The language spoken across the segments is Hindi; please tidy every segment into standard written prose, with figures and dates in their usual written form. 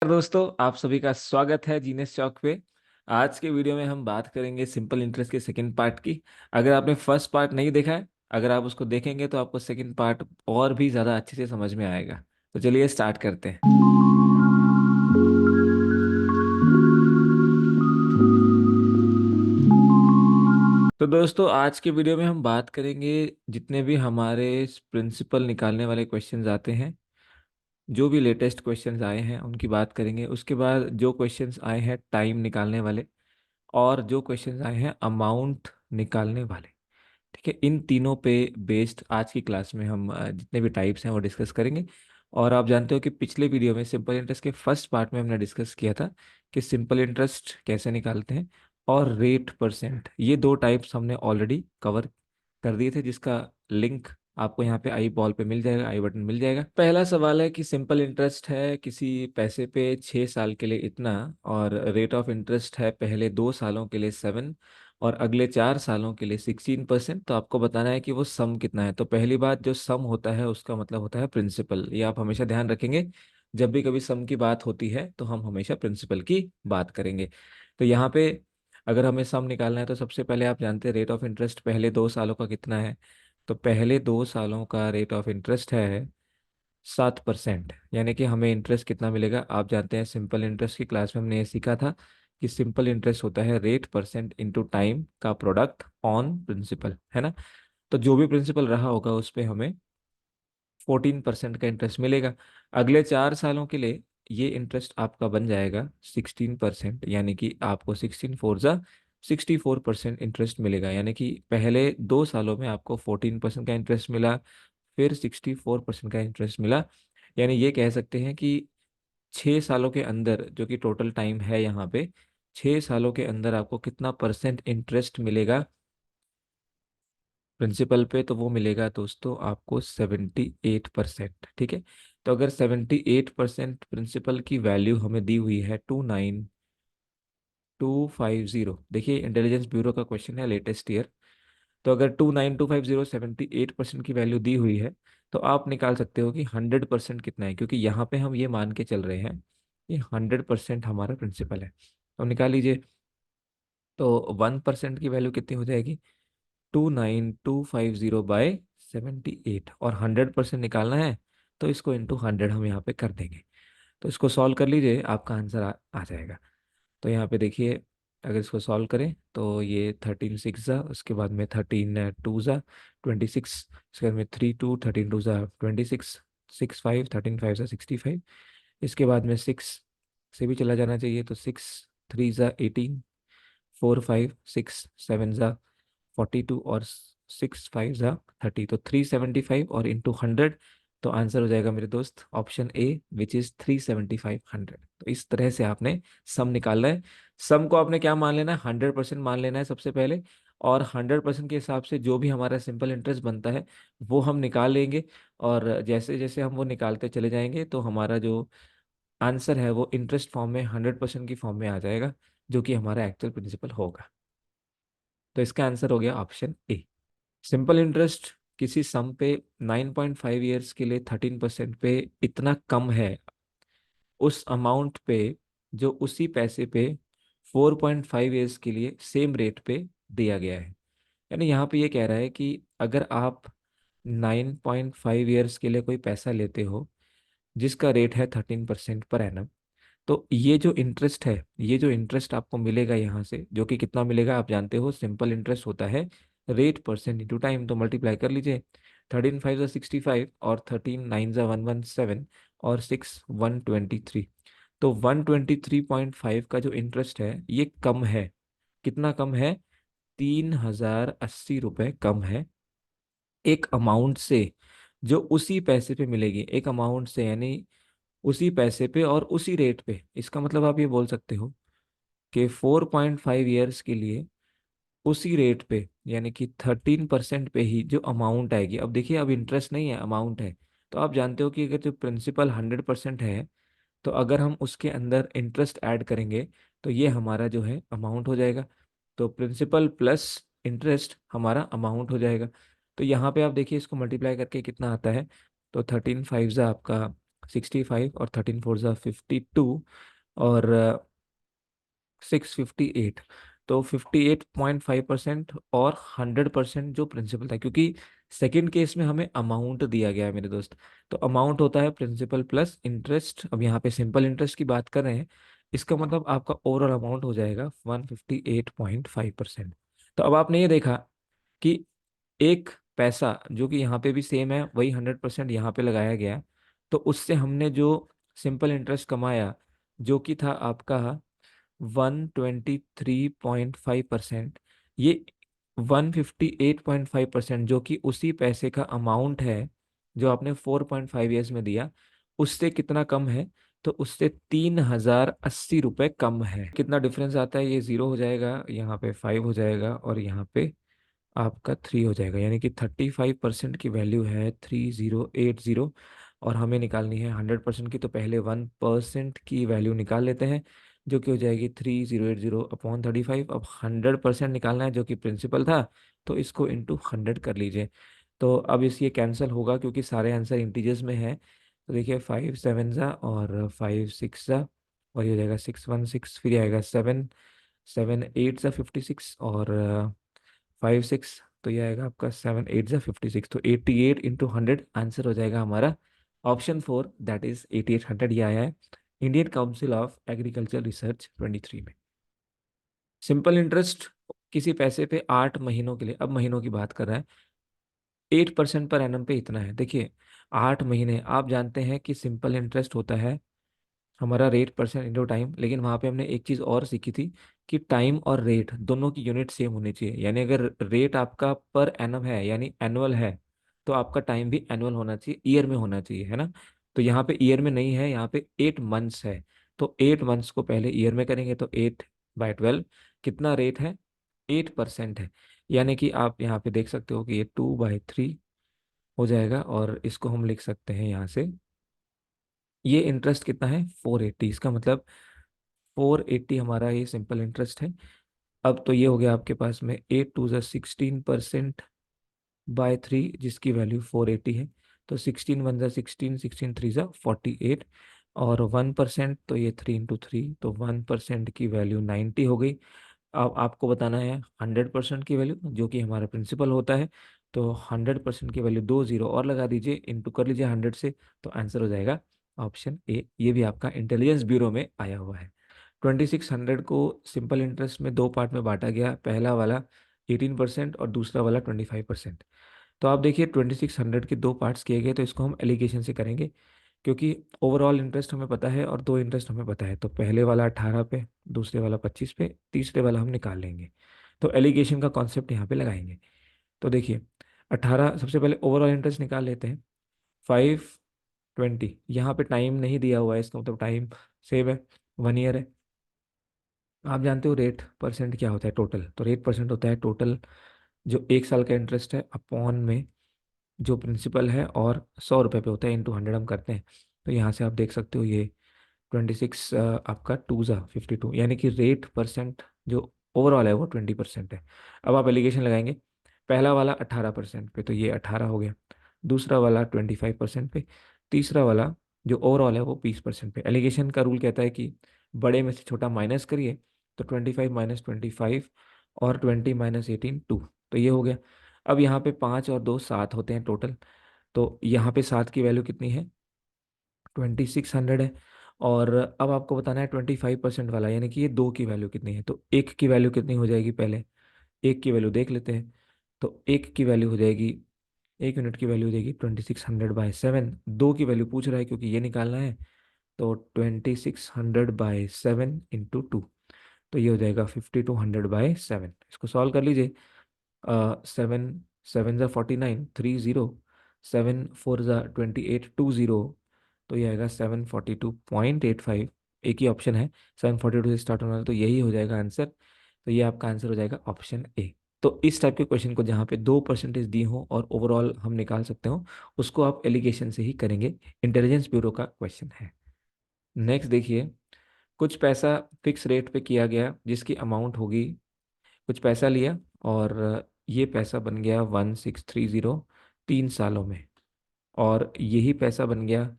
दोस्तों, आप सभी का स्वागत है जीनेस चौक पे। आज के वीडियो में हम बात करेंगे सिंपल इंटरेस्ट के सेकंड पार्ट की। अगर आपने फर्स्ट पार्ट नहीं देखा है, अगर आप उसको देखेंगे तो आपको सेकंड पार्ट और भी ज़्यादा अच्छे से समझ में आएगा। तो चलिए स्टार्ट करते हैं। तो दोस्तों, आज के वीडियो में हम बात करेंगे जितने भी हमारे प्रिंसिपल निकालने वाले क्वेश्चंस आते हैं, जो भी लेटेस्ट क्वेश्चंस आए हैं उनकी बात करेंगे। उसके बाद जो क्वेश्चंस आए हैं टाइम निकालने वाले, और जो क्वेश्चंस आए हैं अमाउंट निकालने वाले। ठीक है, इन तीनों पे बेस्ड आज की क्लास में हम जितने भी टाइप्स हैं वो डिस्कस करेंगे। और आप जानते हो कि पिछले वीडियो में सिंपल इंटरेस्ट के फर्स्ट पार्ट में हमने डिस्कस किया था कि सिंपल इंटरेस्ट कैसे निकालते हैं, और रेट परसेंट, ये दो टाइप्स हमने ऑलरेडी कवर कर दिए थे, जिसका लिंक आपको यहाँ पे आई बॉल पे मिल जाएगा, आई बटन मिल जाएगा। पहला सवाल है कि सिंपल इंटरेस्ट है किसी पैसे पे 6 साल के लिए इतना, और रेट ऑफ इंटरेस्ट है पहले 2 सालों के लिए 7 और अगले 4 सालों के लिए 16%। तो आपको बताना है कि वो सम कितना है। तो पहली बात, जो सम होता है उसका मतलब होता है प्रिंसिपल। ये आप हमेशा ध्यान रखेंगे, जब भी कभी सम की बात होती है तो हम हमेशा प्रिंसिपल की बात करेंगे। तो यहाँ पे अगर हमें सम निकालना है तो सबसे पहले आप जानते हैं रेट ऑफ इंटरेस्ट पहले 2 सालों का कितना है। तो पहले 2 सालों का रेट ऑफ इंटरेस्ट है 7%। यानी कि हमें इंटरेस्ट कितना मिलेगा, आप जानते हैं सिंपल इंटरेस्ट की क्लास में हमने ये सीखा था कि सिंपल इंटरेस्ट होता है रेट परसेंट इंटू टाइम का प्रोडक्ट ऑन प्रिंसिपल, है ना। तो जो भी प्रिंसिपल रहा होगा उस पे हमें 14% का इंटरेस्ट मिलेगा। अगले 4 सालों के लिए ये इंटरेस्ट आपका बन जाएगा 16%, यानी कि आपको 64% इंटरेस्ट मिलेगा। यानी कि पहले 2 सालों में आपको 14% का इंटरेस्ट मिला, फिर 64% का इंटरेस्ट मिला। यानी ये कह सकते हैं कि 6 सालों के अंदर, जो कि टोटल टाइम है यहाँ पे, 6 सालों के अंदर आपको कितना परसेंट इंटरेस्ट मिलेगा प्रिंसिपल पे, तो वो मिलेगा दोस्तों आपको 78%। ठीक है, तो अगर 78% प्रिंसिपल की वैल्यू हमें दी हुई है 29250, देखिए इंटेलिजेंस ब्यूरो का क्वेश्चन है लेटेस्ट ईयर। तो अगर 29250 78% की वैल्यू दी हुई है, तो आप निकाल सकते हो कि 100% कितना है, क्योंकि यहाँ पे हम ये मान के चल रहे हैं कि 100% हमारा प्रिंसिपल है। तो निकाल लीजिए। तो 1% की वैल्यू कितनी हो जाएगी, 29250/78, और 100% निकालना है तो इसको इंटू 100 हम यहाँ पे कर देंगे। तो इसको सॉल्व कर लीजिए, आपका आंसर आ जाएगा। तो यहाँ पे देखिए, अगर इसको सॉल्व करें तो ये 13 6 उसके बाद में 13 2 26, उसके बाद में 3 2 13 2 26, 6 5 13 5 65, इसके बाद में 6 से भी चला जाना चाहिए, तो 6 3 18, 4 5 6 7 42, और 6 5 30, तो 375 और इंटू 100। तो आंसर हो जाएगा मेरे दोस्त ऑप्शन ए, विच इज 375 100। तो इस तरह से आपने सम निकालना है। सम को आपने क्या मान लेना है, 100% मान लेना है सबसे पहले, और 100% के हिसाब से जो भी हमारा सिंपल इंटरेस्ट बनता है वो हम निकाल लेंगे। और जैसे जैसे हम वो निकालते चले जाएंगे तो हमारा जो आंसर है वो इंटरेस्ट फॉर्म में 100% की फॉर्म में आ जाएगा, जो कि हमारा एक्चुअल प्रिंसिपल होगा। तो इसका आंसर हो गया ऑप्शन ए। सिंपल इंटरेस्ट किसी सम पे 9.5 ईयर्स के लिए 13% पे इतना कम है, उस अमाउंट पे जो उसी पैसे पे 4.5 ईयर्स के लिए सेम रेट पे दिया गया है। यानी यहाँ पे ये कह रहा है कि अगर आप 9.5 ईयर्स के लिए कोई पैसा लेते हो जिसका रेट है 13% पर एनम, तो ये जो इंटरेस्ट है, ये जो इंटरेस्ट आपको मिलेगा यहाँ से, जो कि कितना मिलेगा आप जानते हो, सिंपल इंटरेस्ट होता है रेट परसेंट इंटू टाइम। तो मल्टीप्लाई कर लीजिए, 13 5 65, और 13 9 117, और 6 123। तो 123.5 का जो इंटरेस्ट है ये कम है। कितना कम है, 3080 रुपये कम है एक अमाउंट से, जो उसी पैसे पे मिलेगी, एक अमाउंट से, यानी उसी पैसे पे और उसी रेट पे। इसका मतलब आप ये बोल सकते हो कि 4.5 ईयर्स के लिए उसी रेट पे, यानी कि 13% पे ही जो अमाउंट आएगी। अब देखिए, अब इंटरेस्ट नहीं है, अमाउंट है। तो आप जानते हो कि अगर जो प्रिंसिपल 100% है, तो अगर हम उसके अंदर इंटरेस्ट ऐड करेंगे तो ये हमारा जो है अमाउंट हो जाएगा। तो प्रिंसिपल प्लस इंटरेस्ट हमारा अमाउंट हो जाएगा। तो यहाँ पे आप देखिए, इसको मल्टीप्लाई करके कितना आता है, तो 13 5 आपका 65 और 13 4 ज़ा 52 और 658। तो 58.5% और 100% जो प्रिंसिपल था, क्योंकि सेकंड केस में हमें अमाउंट दिया गया है मेरे दोस्त। तो अमाउंट होता है प्रिंसिपल प्लस इंटरेस्ट। अब यहाँ पे सिंपल इंटरेस्ट की बात कर रहे हैं, इसका मतलब आपका ओवरऑल अमाउंट हो जाएगा 158.5%। तो अब आपने ये देखा कि एक पैसा जो कि यहाँ पे भी सेम है, वही 100% यहाँ पे लगाया गया है। तो उससे हमने जो सिंपल इंटरेस्ट कमाया, जो कि था आपका 123.5%, ये 158.5%, जो कि उसी पैसे का अमाउंट है जो आपने 4.5 ईयर्स में दिया, उससे कितना कम है? तो उससे 3080 रुपये कम है। कितना डिफरेंस आता है? ये जीरो हो जाएगा, यहाँ पे 5 हो जाएगा और यहाँ पे आपका 3 हो जाएगा, यानी कि 35% की वैल्यू है 3080। और हमें निकालनी है 100% की, तो पहले 1% की वैल्यू निकाल लेते हैं, जो कि हो जाएगी 3080/35। अब 100% निकालना है, जो कि प्रिंसिपल था, तो इसको इंटू 100 कर लीजिए। तो अब इस ये कैंसिल होगा क्योंकि सारे आंसर इंटीजर्स में है। तो देखिए 5 7 और 5 6 और ये हो जाएगा 616, फिर ये आएगा 7 7 8 56 और 5 6, तो ये आएगा आपका 7 8 56। तो 88 × 100 आंसर हो जाएगा हमारा ऑप्शन 4, दैट इज 8800। ये आया है Indian council of agriculture research 23 में। सिंपल इंटरेस्ट किसी पैसे पे 8 महीनों के लिए, अब महीनों की बात कर रहा है, 8% पर एनम पे इतना है। देखिए 8 महीने, आप जानते हैं कि सिंपल इंटरेस्ट होता है हमारा रेट परसेंट इंटू टाइम, लेकिन वहां पे हमने एक चीज और सीखी थी कि टाइम और रेट दोनों की यूनिट सेम होनी चाहिए। यानी अगर रेट आपका पर एनम है यानी एनुअल है, तो आपका टाइम भी एनुअल होना चाहिए, ईयर में होना चाहिए, है ना। तो यहाँ पे ईयर में नहीं है, यहाँ पे 8 मंथ्स है। तो 8 मंथ्स को पहले ईयर में करेंगे, तो 8/12 कितना रेट है? 8% है। यानी कि आप यहाँ पे देख सकते हो कि ये 2/3 हो जाएगा, और इसको हम लिख सकते हैं यहाँ से, ये इंटरेस्ट कितना है? 480। इसका मतलब 480 हमारा ये सिंपल इंटरेस्ट है। अब तो ये हो गया आपके पास में 8 2 16%/3, जिसकी वैल्यू 480 है। तो 16 1 16, 16 3 48, और 1%, तो ये 3 × 3, तो 1% की वैल्यू 90 हो गई। अब आपको बताना है 100% की वैल्यू, जो कि हमारा प्रिंसिपल होता है। तो 100% की वैल्यू 2 जीरो और लगा दीजिए, इंटू कर लीजिए 100 से, तो आंसर हो जाएगा ऑप्शन ए। ये भी आपका इंटेलिजेंस ब्यूरो में आया हुआ है। 2600 को सिंपल इंटरेस्ट में दो पार्ट में बांटा गया, पहला वाला 18% और दूसरा वाला 25%। तो आप देखिए 2600 के दो पार्ट्स किए गए, तो इसको हम एलिगेशन से करेंगे, क्योंकि ओवरऑल इंटरेस्ट हमें पता है और दो इंटरेस्ट हमें पता है। तो पहले वाला 18 पे, दूसरे वाला 25 पे, तीसरे वाला हम निकाल लेंगे। तो एलिगेशन का कॉन्सेप्ट यहाँ पे लगाएंगे। तो देखिए 18, सबसे पहले ओवरऑल इंटरेस्ट निकाल लेते हैं। 520, यहाँ पे टाइम नहीं दिया हुआ है, इसका मतलब टाइम सेव है, 1 ईयर है। आप जानते हो रेट परसेंट क्या होता है? टोटल। तो रेट परसेंट होता है टोटल जो एक साल का इंटरेस्ट है अपॉन में जो प्रिंसिपल है, और 100 रुपये पे होता है, इंटू 100 हम करते हैं। तो यहाँ से आप देख सकते हो ये 26 आपका 2 × 52, यानी कि रेट परसेंट जो ओवरऑल है वो 20% है। अब आप एलिगेशन लगाएंगे, पहला वाला 18% पे, तो ये 18 हो गया, दूसरा वाला 25% पे, तीसरा वाला जो ओवरऑल है वो 20% पे। एलिगेशन का रूल कहता है कि बड़े में से छोटा माइनस करिए, तो 25 - 25 और 20 - 18 2, तो ये हो गया। अब यहाँ पे 5 और 2 7 होते हैं टोटल। तो यहाँ पे 7 की वैल्यू कितनी है? 2600 है। और अब आपको बताना है 25% वाला, यानी कि ये 2 की वैल्यू कितनी है। तो एक की वैल्यू कितनी हो जाएगी? पहले एक की वैल्यू देख लेते हैं। तो एक की वैल्यू हो जाएगी, 1 यूनिट की वैल्यू हो जाएगी 2600/7। दो की वैल्यू पूछ रहा है क्योंकि ये निकालना है। तो 2600/7 × 2, तो ये हो जाएगा 5200/7। इसको सॉल्व कर लीजिए। 7 7 × 49, 30, 7 4 × 28, 20, तो ये आएगा 742.85। एक ही ऑप्शन है 742 से स्टार्ट होना है, तो यही हो जाएगा आंसर। तो ये आपका आंसर हो जाएगा ऑप्शन ए। तो इस टाइप के क्वेश्चन को जहाँ पे 2% दी हो और ओवरऑल हम निकाल सकते हो, उसको आप एलिगेशन से ही करेंगे। इंटेलिजेंस ब्यूरो का क्वेश्चन है। नेक्स्ट देखिए, कुछ पैसा फिक्स रेट पे किया गया जिसकी अमाउंट होगी, कुछ पैसा लिया और ये पैसा बन गया 1630 3 सालों में, और यही पैसा बन गया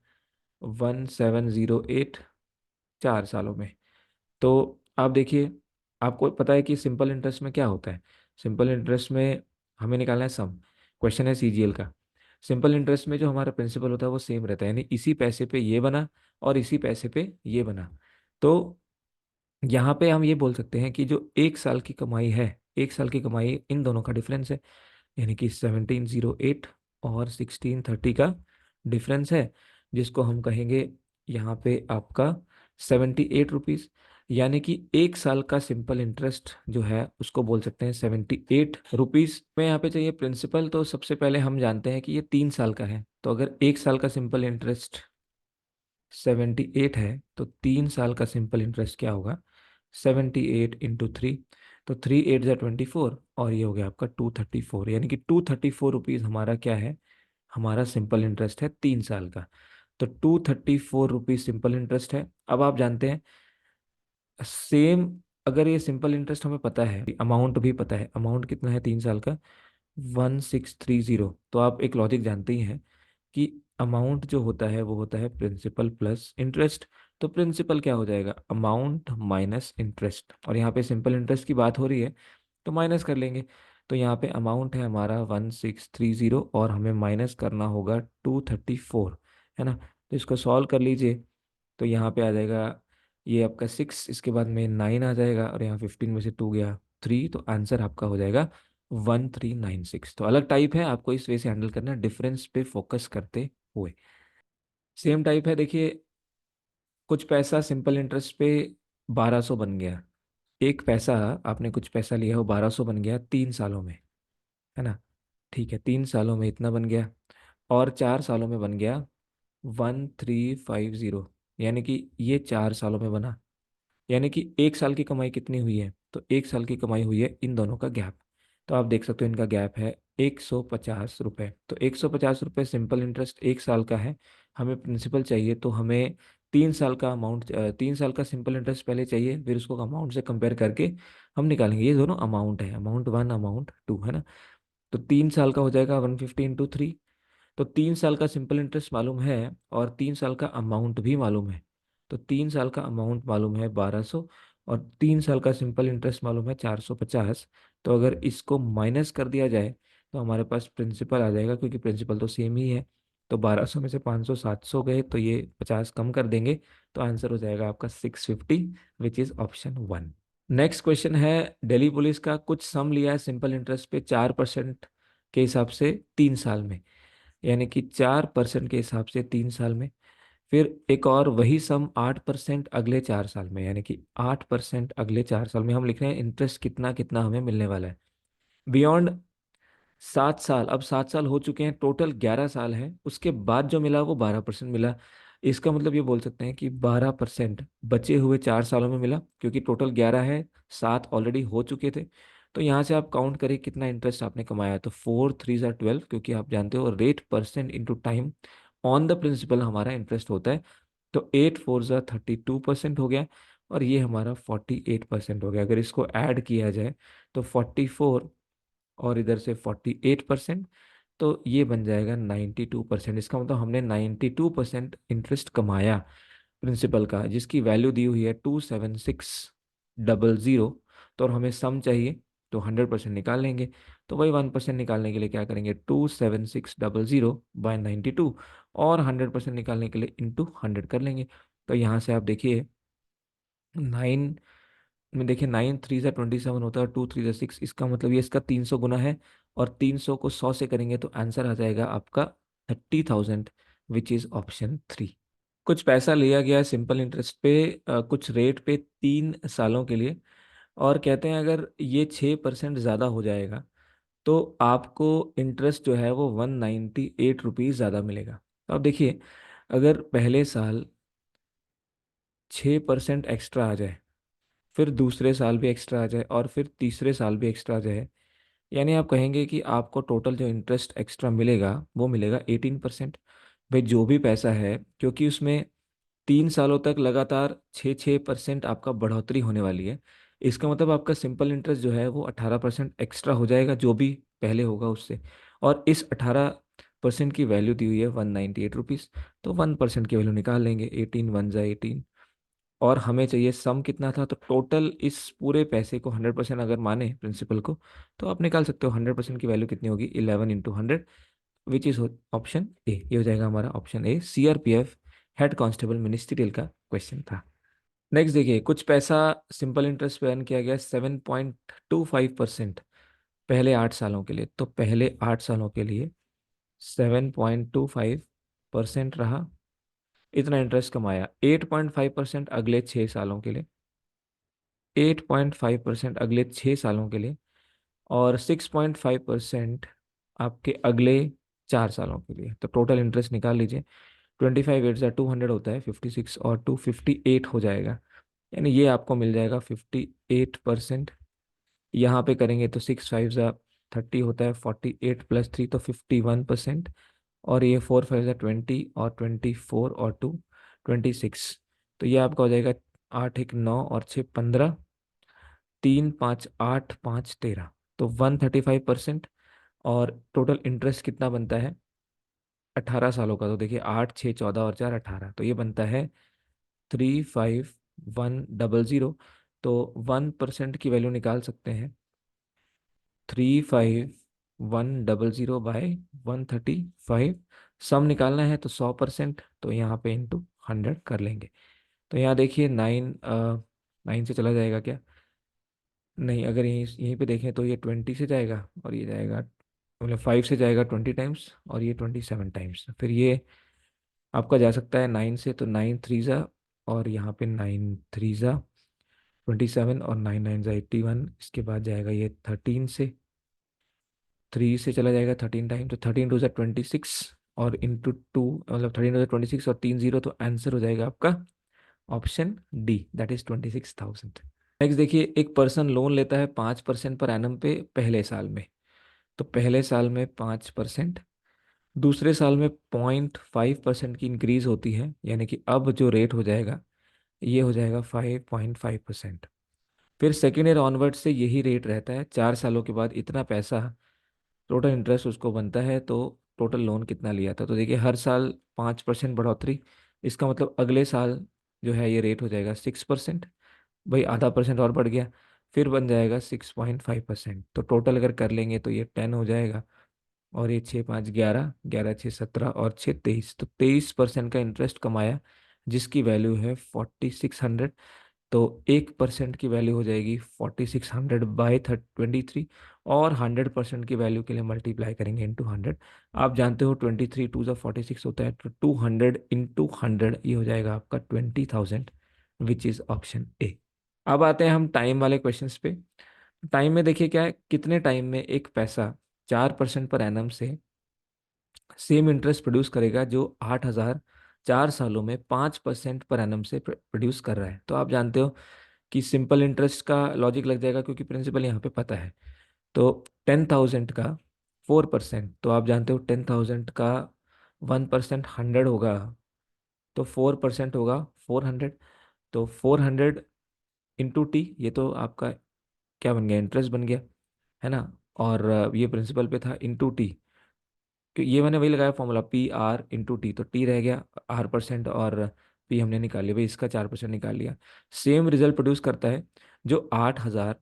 1708 4 सालों में। तो आप देखिए, आपको पता है कि सिंपल इंटरेस्ट में क्या होता है। सिंपल इंटरेस्ट में हमें निकालना है सम। क्वेश्चन है सीजीएल का। सिंपल इंटरेस्ट में जो हमारा प्रिंसिपल होता है वो सेम रहता है, यानी इसी पैसे पे ये बना और इसी पैसे पे ये बना। तो यहाँ पे हम ये बोल सकते हैं कि जो 1 साल की कमाई है, 1 साल की कमाई इन दोनों का डिफरेंस है, यानी कि 1708 और 1630 का डिफरेंस है, जिसको हम कहेंगे यहाँ पे आपका 78 रुपीज़। यानी कि 1 साल का सिंपल इंटरेस्ट जो है उसको बोल सकते हैं 78 रुपीज़ में। यहाँ पे चाहिए प्रिंसिपल, तो सबसे पहले हम जानते हैं कि ये 3 साल का है, तो अगर 1 साल का सिंपल इंटरेस्ट 78 है तो 3 साल का सिंपल इंटरेस्ट क्या होगा, 78 × 3। तो 3 8 × 24 और ये हो गया आपका 234, यानी कि 234 रुपीज़ हमारा क्या है, हमारा सिंपल इंटरेस्ट है 3 साल का। तो 234 रुपीज़ सिंपल इंटरेस्ट है। अब आप जानते हैं सेम, अगर ये सिंपल इंटरेस्ट हमें पता है, अमाउंट भी पता है, अमाउंट कितना है 3 साल का 1630, तो आप एक लॉजिक जानते ही हैं कि अमाउंट जो होता है वो होता है प्रिंसिपल प्लस इंटरेस्ट। तो प्रिंसिपल क्या हो जाएगा, अमाउंट माइनस इंटरेस्ट, और यहाँ पे सिंपल इंटरेस्ट की बात हो रही है तो माइनस कर लेंगे। तो यहाँ पे अमाउंट है हमारा 1630 और हमें माइनस करना होगा 234, है ना। तो इसको सॉल्व कर लीजिए, तो यहाँ पे आ जाएगा ये आपका 6, इसके बाद में 9 आ जाएगा, और यहाँ 15 में से 2 गया 3, तो आंसर आपका हो जाएगा 1396। तो अलग टाइप है, आपको इस वे से हैंडल करना है, डिफरेंस पे फोकस करते हुए। सेम टाइप है, देखिए कुछ पैसा सिंपल इंटरेस्ट पे 1200 बन गया। एक पैसा, आपने कुछ पैसा लिया, वो 1200 बन गया 3 सालों में, है ना। ठीक है, 3 सालों में इतना बन गया, और 4 सालों में बन गया 1350, यानी कि ये 4 सालों में बना। यानी कि 1 साल की कमाई कितनी हुई है, तो 1 साल की कमाई हुई है इन दोनों का गैप। तो आप देख सकते हो इनका गैप है 150 रुपये। तो 150 रुपये सिंपल इंटरेस्ट 1 साल का है, हमें प्रिंसिपल चाहिए, तो हमें 3 साल का अमाउंट, 3 साल का सिंपल इंटरेस्ट पहले चाहिए, फिर उसको अमाउंट से कंपेयर करके हम निकालेंगे। ये दोनों अमाउंट है, अमाउंट 1 अमाउंट 2, है ना। तो 3 साल का हो जाएगा 150 × 3। तो 3 साल का सिंपल इंटरेस्ट मालूम है और 3 साल का अमाउंट भी मालूम है। तो 3 साल का अमाउंट मालूम है 1200, और 3 साल का सिंपल इंटरेस्ट मालूम है 450। तो अगर इसको माइनस कर दिया जाए तो हमारे पास प्रिंसिपल आ जाएगा, क्योंकि प्रिंसिपल तो सेम ही है। तो 1200 में से 500 700 गए, तो ये 50 कम कर देंगे, तो आंसर हो जाएगा आपका 650, which is option 1। Next question है, दिल्ली पुलिस का कुछ सम लिया है सिंपल इंटरेस्ट पे 4% के हिसाब से 3 साल में, यानी कि 4% के हिसाब से 3 साल में। फिर एक और वही सम 8% अगले 4 साल में, यानी कि 8% अगले 4 साल में। हम लिख रहे हैं इंटरेस्ट कितना कितना हमें मिलने वाला है बियॉन्ड 7 साल। अब 7 साल हो चुके हैं, टोटल 11 साल है, उसके बाद जो मिला वो 12% मिला। इसका मतलब ये बोल सकते हैं कि 12% बचे हुए 4 सालों में मिला, क्योंकि टोटल 11 है, 7 ऑलरेडी हो चुके थे। तो यहाँ से आप काउंट करें कितना इंटरेस्ट आपने कमाया, तो 4 3 12, क्योंकि आप जानते हो rate percent into time on the principal हमारा इंटरेस्ट होता है। तो 8 4 32% हो गया, और ये हमारा 48% हो गया। अगर इसको ऐड किया जाए तो 44 और इधर से 48%, तो ये बन जाएगा 92%। इसका मतलब हमने 92% इंटरेस्ट कमाया प्रिंसिपल का, जिसकी वैल्यू दी हुई है 27600। तो और हमें सम चाहिए, तो 100% निकाल लेंगे। तो वही 1% निकालने के लिए क्या करेंगे, 27600/92, और 100% निकालने के लिए इंटू 100 कर लेंगे। तो यहाँ से आप देखिए 9 में, देखिए 9 3 × 27 होता है, 2 3 × 6, इसका मतलब ये इसका 300 गुना है, और 300 को 100 से करेंगे तो आंसर आ जाएगा आपका 30,000, विच इज ऑप्शन 3। कुछ पैसा लिया गया है सिंपल इंटरेस्ट पे, कुछ रेट पे 3 सालों के लिए, और कहते हैं अगर ये 6% ज़्यादा हो जाएगा तो आपको इंटरेस्ट जो है वो 198 रुपीज़ ज़्यादा मिलेगा। तो अब देखिए, अगर पहले साल 6% एक्स्ट्रा आ जाए, फिर दूसरे साल भी एक्स्ट्रा आ जाए, और फिर तीसरे साल भी एक्स्ट्रा आ जाए, यानी आप कहेंगे कि आपको टोटल जो इंटरेस्ट एक्स्ट्रा मिलेगा वो मिलेगा 18%। भाई जो भी पैसा है, क्योंकि उसमें 3 सालों तक लगातार 6-6% आपका बढ़ोतरी होने वाली है, इसका मतलब आपका सिंपल इंटरेस्ट जो है वो 18% एक्स्ट्रा हो जाएगा, जो भी पहले होगा उससे। और इस परसेंट की वैल्यू दी हुई है 198 रुपीज़, तो 1% की वैल्यू निकाल लेंगे, 18 वन जा 18। और हमें चाहिए सम कितना था, तो टोटल इस पूरे पैसे को 100% अगर माने प्रिंसिपल को, तो आप निकाल सकते हो 100% की वैल्यू कितनी होगी, 11 × 100, विच इज ऑप्शन ए। ये हो जाएगा हमारा option A, CRPF head constable ministerial का क्वेश्चन था। नेक्स्ट देखिए, कुछ पैसा सिंपल इंटरेस्ट पे अर्न किया गया 7.25% पहले 8 सालों के लिए। तो पहले 8 सालों के लिए 7.25% रहा, इतना इंटरेस्ट कमाया। 8.5% अगले 6 सालों के लिए, 8.5% अगले 6 सालों के लिए, और 6.5% आपके अगले 4 सालों के लिए। तो टोटल इंटरेस्ट निकाल लीजिए, 25 8 200 होता है, 56 और 258 हो जाएगा, यानी ये आपको मिल जाएगा 58%। यहाँ पे करेंगे तो 6 5 30 होता है, 48 + 3 तो 51%। और ये 4 5 20 और 24 और 2 26, तो ये आपका हो जाएगा 8 1 9 और 6 15, 3 5 8 5 13, तो 135%। और टोटल इंटरेस्ट कितना बनता है 18 सालों का, तो देखिए 8 6 14 और 4 18, तो ये बनता है 35100। तो 1% की वैल्यू निकाल सकते हैं, 35100 बाय 135। सम निकालना है तो 100%, तो यहाँ पे इंटू 100 कर लेंगे। तो यहाँ देखिए 9 से चला जाएगा क्या, नहीं, अगर यहीं यहीं पे देखें तो ये 20 से जाएगा, और ये जाएगा, मतलब 5 से जाएगा 20 टाइम्स, और ये 27 टाइम्स। फिर ये आपका जा सकता है 9 से, तो 9 3 और यहाँ पे 9 3 27, और 9 9 81। इसके बाद जाएगा ये 13 से, 3 से चला जाएगा 13 टाइम, तो 13 2 26, और इंटू 2, मतलब 13 2 26 और 3 0, तो आंसर हो जाएगा आपका option D, that is 26,000। Next देखिए, एक पर्सन लोन लेता है 5% पर एनम पे पहले साल में। तो पहले साल में 5%, दूसरे साल में 0.5% की इंक्रीज होती है, यानी कि अब जो रेट हो जाएगा ये हो जाएगा 5.5%। फिर सेकेंड ईयर ऑनवर्ड से यही रेट रहता है, 4 सालों के बाद इतना पैसा टोटल इंटरेस्ट उसको बनता है। तो टोटल लोन कितना लिया था, तो देखिए हर साल 5% बढ़ोतरी, इसका मतलब अगले साल जो है ये रेट हो जाएगा 6%। भाई आधा परसेंट और बढ़ गया, फिर बन जाएगा 6.5%। तो टोटल अगर कर लेंगे तो ये 10 हो जाएगा, और ये 6 5 11, 11 6 17 और 6 23, तो 23% का इंटरेस्ट कमाया, जिसकी वैल्यू है 4600। तो 1% की वैल्यू हो जाएगी 4600 बाई 23, और 100% की वैल्यू के लिए मल्टीप्लाई करेंगे इंटू 100। आप जानते हो 23 2 46 होता है, तो 200 इंटू 100 ये हो जाएगा आपका 20,000, विच इज ऑप्शन ए। अब आते हैं हम टाइम वाले क्वेश्चंस पे। टाइम में देखिए क्या है, कितने टाइम में एक पैसा 4% पर एनम से सेम इंटरेस्ट प्रोड्यूस करेगा जो 8,000 4 सालों में 5% पर एनम से प्रोड्यूस कर रहा है। तो आप जानते हो कि सिंपल इंटरेस्ट का लॉजिक लग जाएगा, क्योंकि प्रिंसिपल यहाँ पे पता है। तो 10,000 का 4%, तो आप जानते हो 10,000 का 1% 100 होगा, तो 4% होगा 400। तो 400 इंटू टी, ये तो आपका क्या बन गया, इंटरेस्ट बन गया, है ना। और ये प्रिंसिपल पे था, इंटू टी, ये मैंने वही लगाया फॉर्मूला, PR × T, तो टी रह गया R%, और पी हमने निकाल लिया, भाई इसका 4% निकाल लिया। सेम रिजल्ट प्रोड्यूस करता है जो 8,000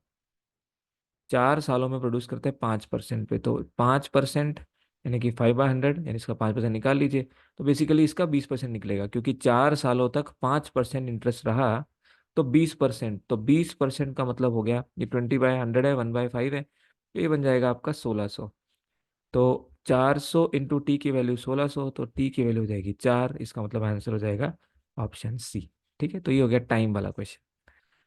4 सालों में प्रोड्यूस करते हैं 5% पे। तो 5% यानी कि 5/100, यानी इसका 5% निकाल लीजिए, तो बेसिकली इसका 20% निकलेगा, क्योंकि 4 सालों तक 5% इंटरेस्ट रहा। तो 20%, तो 20% का मतलब हो गया, ये 20/100 है, 1/5 है, तो ये बन जाएगा आपका 1600। तो 400 इंटू टी की वैल्यू 1600, तो टी की वैल्यू हो जाएगी 4, इसका मतलब आंसर हो जाएगा ऑप्शन सी। ठीक है, तो ये हो गया टाइम वाला क्वेश्चन।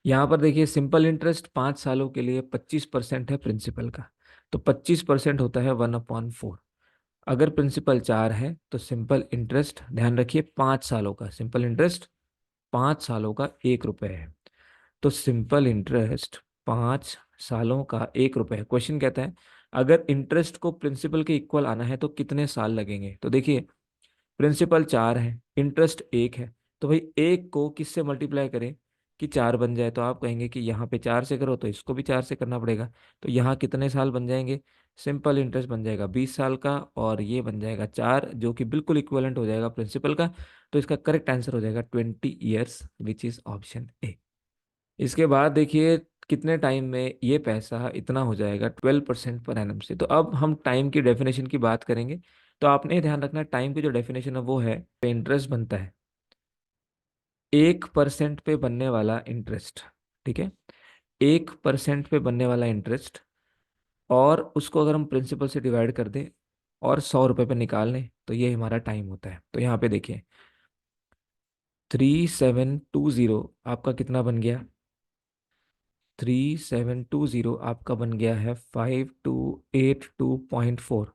यहाँ पर देखिए, सिंपल इंटरेस्ट 5 सालों के लिए 25% है प्रिंसिपल का, तो 25% होता है 1/4। अगर प्रिंसिपल 4 है तो सिंपल इंटरेस्ट, ध्यान रखिए 5 सालों का सिंपल इंटरेस्ट, 5 सालों का 1 रुपए है। तो सिंपल इंटरेस्ट 5 सालों का 1 रुपए। क्वेश्चन कहता है अगर इंटरेस्ट को प्रिंसिपल के इक्वल आना है तो कितने साल लगेंगे। तो देखिए प्रिंसिपल 4 है, इंटरेस्ट 1 है, तो भाई 1 को किससे मल्टीप्लाई करें, कि 4 बन जाए, तो आप कहेंगे कि यहाँ पे 4 से करो, तो इसको भी 4 से करना पड़ेगा। तो यहाँ कितने साल बन जाएंगे? सिंपल इंटरेस्ट बन जाएगा 20 साल का, और ये बन जाएगा 4, जो कि बिल्कुल इक्विवेलेंट हो जाएगा प्रिंसिपल का। तो इसका करेक्ट आंसर हो जाएगा 20 years, which is option A. इसके बाद देखिए कितने टाइम में ये पैसा इतना हो जाएगा 12% पर एनम से। तो अब हम टाइम की डेफिनेशन की बात करेंगे। तो आपने ये ध्यान रखना, टाइम की जो डेफिनेशन है वो है, इंटरेस्ट बनता है 1% पे बनने वाला इंटरेस्ट। ठीक है, 1% पे बनने वाला इंटरेस्ट, और उसको अगर हम प्रिंसिपल से डिवाइड कर दें और 100 रुपये पे निकाल लें, तो ये हमारा टाइम होता है। तो यहाँ पे देखिए 3720 आपका कितना बन गया? 3720 आपका बन गया है 5282.4।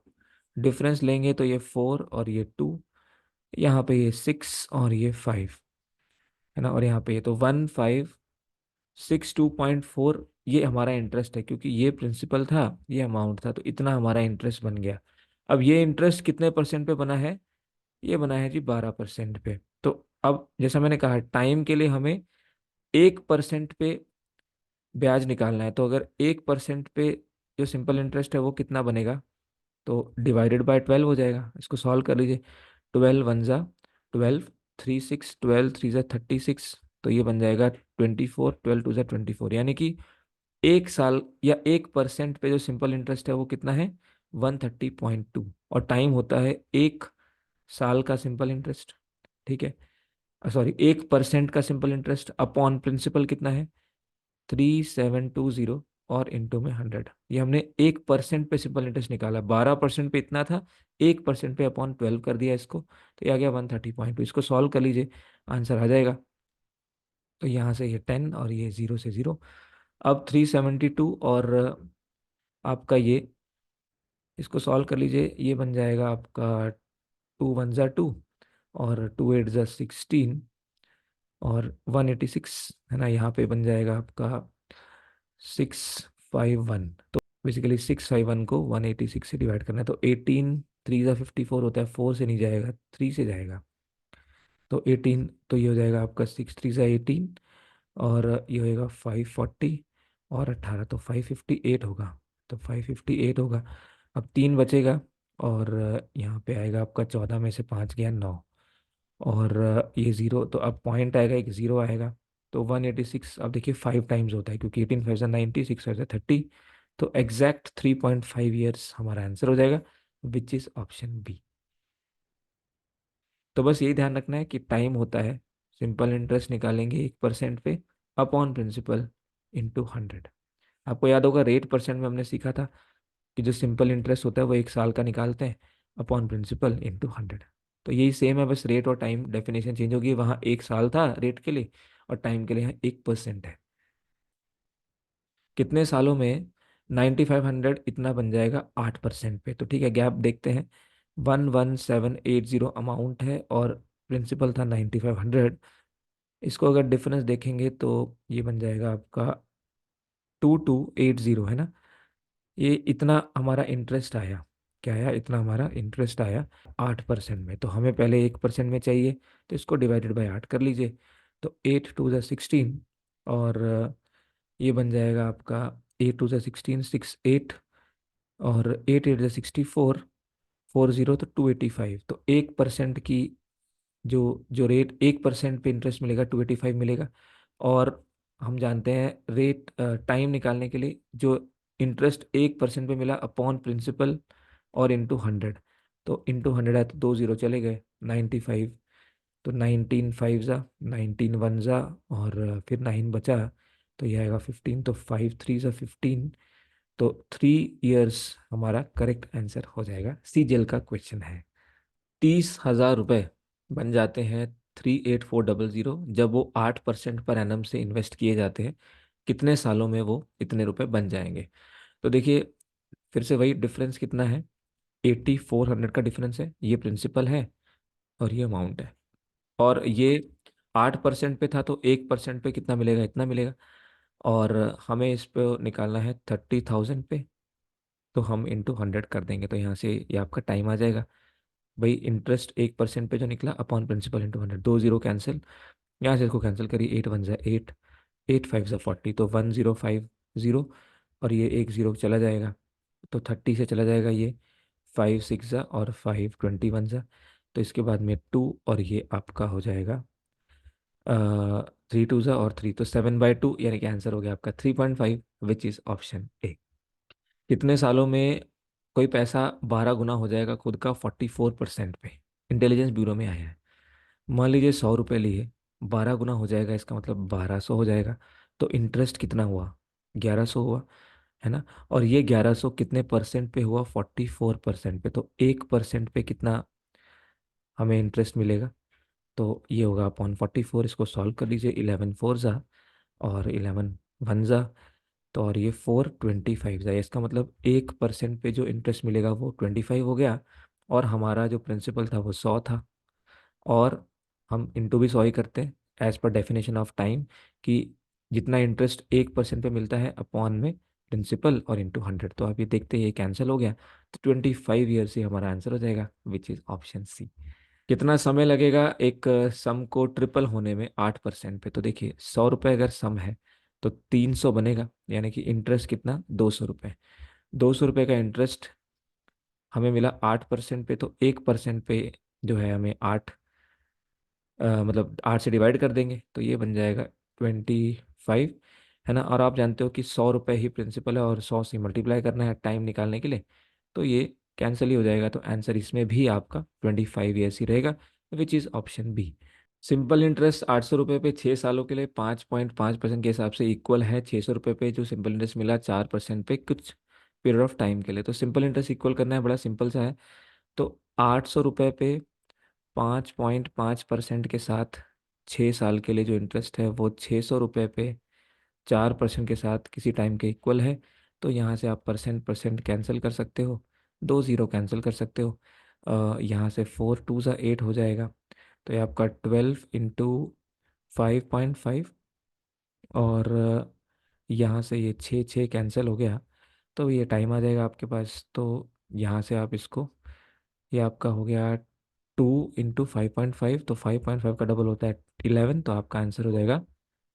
डिफरेंस लेंगे तो ये 4 और ये 2, यहाँ पे ये 6 और ये 5 है ना, और यहाँ पे ये तो 1562.4 ये हमारा इंटरेस्ट है, क्योंकि ये प्रिंसिपल था, ये अमाउंट था, तो इतना हमारा इंटरेस्ट बन गया। अब ये इंटरेस्ट कितने परसेंट पे बना है? ये बना है जी 12% पे। तो अब जैसा मैंने कहा, टाइम के लिए हमें 1% पे ब्याज निकालना है। तो अगर 1% पे जो सिंपल इंटरेस्ट है वो कितना बनेगा, तो डिवाइडेड बाय 12 हो जाएगा। इसको सॉल्व कर लीजिए। 12 × 1 = 12, 3 × 6 = 12, 3 × 36, तो ये बन जाएगा 24, 12 × 2 = 24, यानी कि 1 साल या 1% पे जो सिंपल इंटरेस्ट है वो कितना है? 130.2। और टाइम होता है 1 साल का सिंपल इंटरेस्ट। ठीक है, सॉरी, 1% का सिंपल इंटरेस्ट अपॉन प्रिंसिपल कितना है? 3720, और इंटू में 100। ये हमने 1% पे सिंपल इंटरेस्ट निकाला, 12% पे इतना था, 1% पे अपॉन 12 कर दिया इसको, तो ये आ गया 130.2। इसको सॉल्व कर लीजिए, आंसर आ जाएगा। तो यहाँ से ये 10 और ये 0 से 0। अब 372 और आपका ये, इसको सॉल्व कर लीजिए, ये बन जाएगा आपका 2 × 1 = 2, और 2 × 8 = 16, और 186 है ना, यहाँ पे बन जाएगा आपका 651। तो बेसिकली 651 को 186 से डिवाइड करना है, तो 18 3 × 54 होता है, 4 से नहीं जाएगा, 3 से जाएगा। तो 18, तो ये हो जाएगा आपका 6 × 3 = 18, और ये होएगा 540, और 18, तो 558 होगा। तो 558 होगा। अब 3 बचेगा, और यहाँ पे आएगा आपका 14 में से 5 गया 9, और ये 0, तो अब पॉइंट आएगा, एक 0 आएगा। तो 186, अब देखिए 5 टाइम्स होता है, क्योंकि 18 5 90, 6 5 30, तो एग्जैक्ट 3.5 ईयर्स हमारा आंसर हो जाएगा, विच इज ऑप्शन बी। तो बस यही ध्यान रखना है कि टाइम होता है, सिंपल इंटरेस्ट निकालेंगे 1% पे अपॉन प्रिंसिपल इंटू 100। आपको याद होगा रेट परसेंट में हमने सीखा था कि जो सिंपल इंटरेस्ट होता है वो 1 साल का निकालते हैं अपॉन प्रिंसिपल इंटू 100। तो यही सेम है, बस रेट और टाइम डेफिनेशन चेंज होगी। वहाँ 1 साल था रेट के लिए, और टाइम के लिए यहाँ 1% है। कितने सालों में 9500 इतना बन जाएगा 8% पे? तो ठीक है, गैप देखते हैं। 11780 अमाउंट है, और प्रिंसिपल था 9500। इसको अगर डिफरेंस देखेंगे तो ये बन जाएगा आपका 2280 है ना। ये इतना हमारा इंटरेस्ट आया। क्या आया? इतना हमारा इंटरेस्ट आया 8% में। तो हमें पहले 1% में चाहिए, तो इसको डिवाइडेड बाय 8 कर लीजिए। तो 8 × 2 = 16, और ये बन जाएगा आपका 8 × 2 = 16, 6 8, और 8 8 = 64, 40, तो 285। तो 1% की जो जो रेट 1% पे इंटरेस्ट मिलेगा 285 मिलेगा। और हम जानते हैं रेट टाइम निकालने के लिए जो इंटरेस्ट 1% पे मिला अपॉन प्रिंसिपल और इंटू 100, तो इंटू 100 है तो 2 0 चले गए, 95। तो 19 5 ज़ा, 19 1 ज़ा, और फिर 9 बचा, तो ये आएगा 15। तो 5 3 ज़ा 15, तो 3 ईयर्स हमारा करेक्ट आंसर हो जाएगा। सीजीएल का क्वेश्चन है। 30,000 रुपये बन जाते हैं 38400 जब वो 8% पर एनम से इन्वेस्ट किए जाते हैं। कितने सालों में वो इतने रुपए बन जाएंगे? तो देखिए फिर से वही डिफरेंस कितना है, 8400 का डिफरेंस है। ये प्रिंसिपल है और ये अमाउंट है, और ये 8% पे था, तो 1% पे कितना मिलेगा? इतना मिलेगा। और हमें इस पे निकालना है 30,000 पे, तो हम इंटू 100 कर देंगे, तो यहाँ से ये आपका टाइम आ जाएगा। भाई इंटरेस्ट 1% पे जो निकला अपॉन प्रिंसिपल इंटू 100, 2 0 कैंसिल, यहाँ से इसको कैंसिल करिए, 8 1 ज़ा 8, 8 5 ज़ा 40, तो 1050, और ये एक ज़ीरो चला जाएगा, तो 30 से चला जाएगा ये, 5 6 ज़ा और 5 21 ज़ा, तो इसके बाद में 2, और ये आपका हो जाएगा 3 2 ज़ा और 3, तो 7/2, यानी कि आंसर हो गया आपका 3.5, विच इज़ ऑप्शन ए। कितने सालों में कोई पैसा 12 गुना हो जाएगा खुद का 44% पे? इंटेलिजेंस ब्यूरो में आया है। मान लीजिए 100 रुपये लिए, 12 गुना हो जाएगा, इसका मतलब 1200 हो जाएगा। तो इंटरेस्ट कितना हुआ? 1100 हुआ, है ना। और ये 1100 कितने परसेंट पे हुआ? 44% पे। तो 1% पे कितना हमें इंटरेस्ट मिलेगा? तो ये होगा अपॉन 44। इसको सॉल्व कर लीजिए, 11 4 ज़ा और 11 1 ज़ा, तो और ये 4 25 ज़ा। इसका मतलब 1% पे जो इंटरेस्ट मिलेगा वो 25 हो गया, और हमारा जो प्रिंसिपल था वो 100 था। और हम इंटू भी 100 ही करते हैं as per definition of time, कि जितना इंटरेस्ट 1% पे मिलता है अपॉन में प्रिंसिपल और इंटू 100। तो आप ये देखते हैं ये कैंसिल हो गया, तो 25 ईयर्स ही हमारा आंसर हो जाएगा, विच इज ऑप्शन सी। कितना समय लगेगा एक सम को ट्रिपल होने में 8% पे? तो देखिए 100 रुपये अगर सम है तो 300 बनेगा, यानी कि इंटरेस्ट कितना? 200 रुपये। 200 रुपये का इंटरेस्ट हमें मिला 8% पे, तो 1% पे जो है हमें 8, मतलब 8 से डिवाइड कर देंगे, तो ये बन जाएगा 25, है ना। और आप जानते हो कि 100 रुपये ही प्रिंसिपल है, और 100 से मल्टीप्लाई करना है टाइम निकालने के लिए, तो ये कैंसिल ही हो जाएगा। तो आंसर इसमें भी आपका 25 ईयर्स ही रहेगा, which is option B. Simple interest 800 रुपये पे 6 सालों के लिए 5.5% के हिसाब से इक्वल है 600 रुपये पे जो सिंपल इंटरेस्ट मिला 4% पे कुछ पीरियड ऑफ टाइम के लिए। तो सिंपल इंटरेस्ट इक्वल करना है, बड़ा सिंपल सा है। तो 800 रुपये पे 5.5% के साथ 6 साल के लिए जो इंटरेस्ट है वो 600 रुपये पे 4% के साथ किसी टाइम के इक्वल है। तो यहाँ से आप परसेंट परसेंट कैंसिल कर सकते हो, 2 ज़ीरो कैंसिल कर सकते हो। यहाँ से 4 2 ज़ा 8 हो जाएगा, तो ये आपका 12 इंटू 5.5, और यहाँ से ये 6 6 कैंसिल हो गया, तो ये टाइम आ जाएगा आपके पास। तो यहाँ से आप इसको, ये आपका हो गया 2 इंटू 5.5, तो 5.5 का डबल होता है 11, तो आपका आंसर हो जाएगा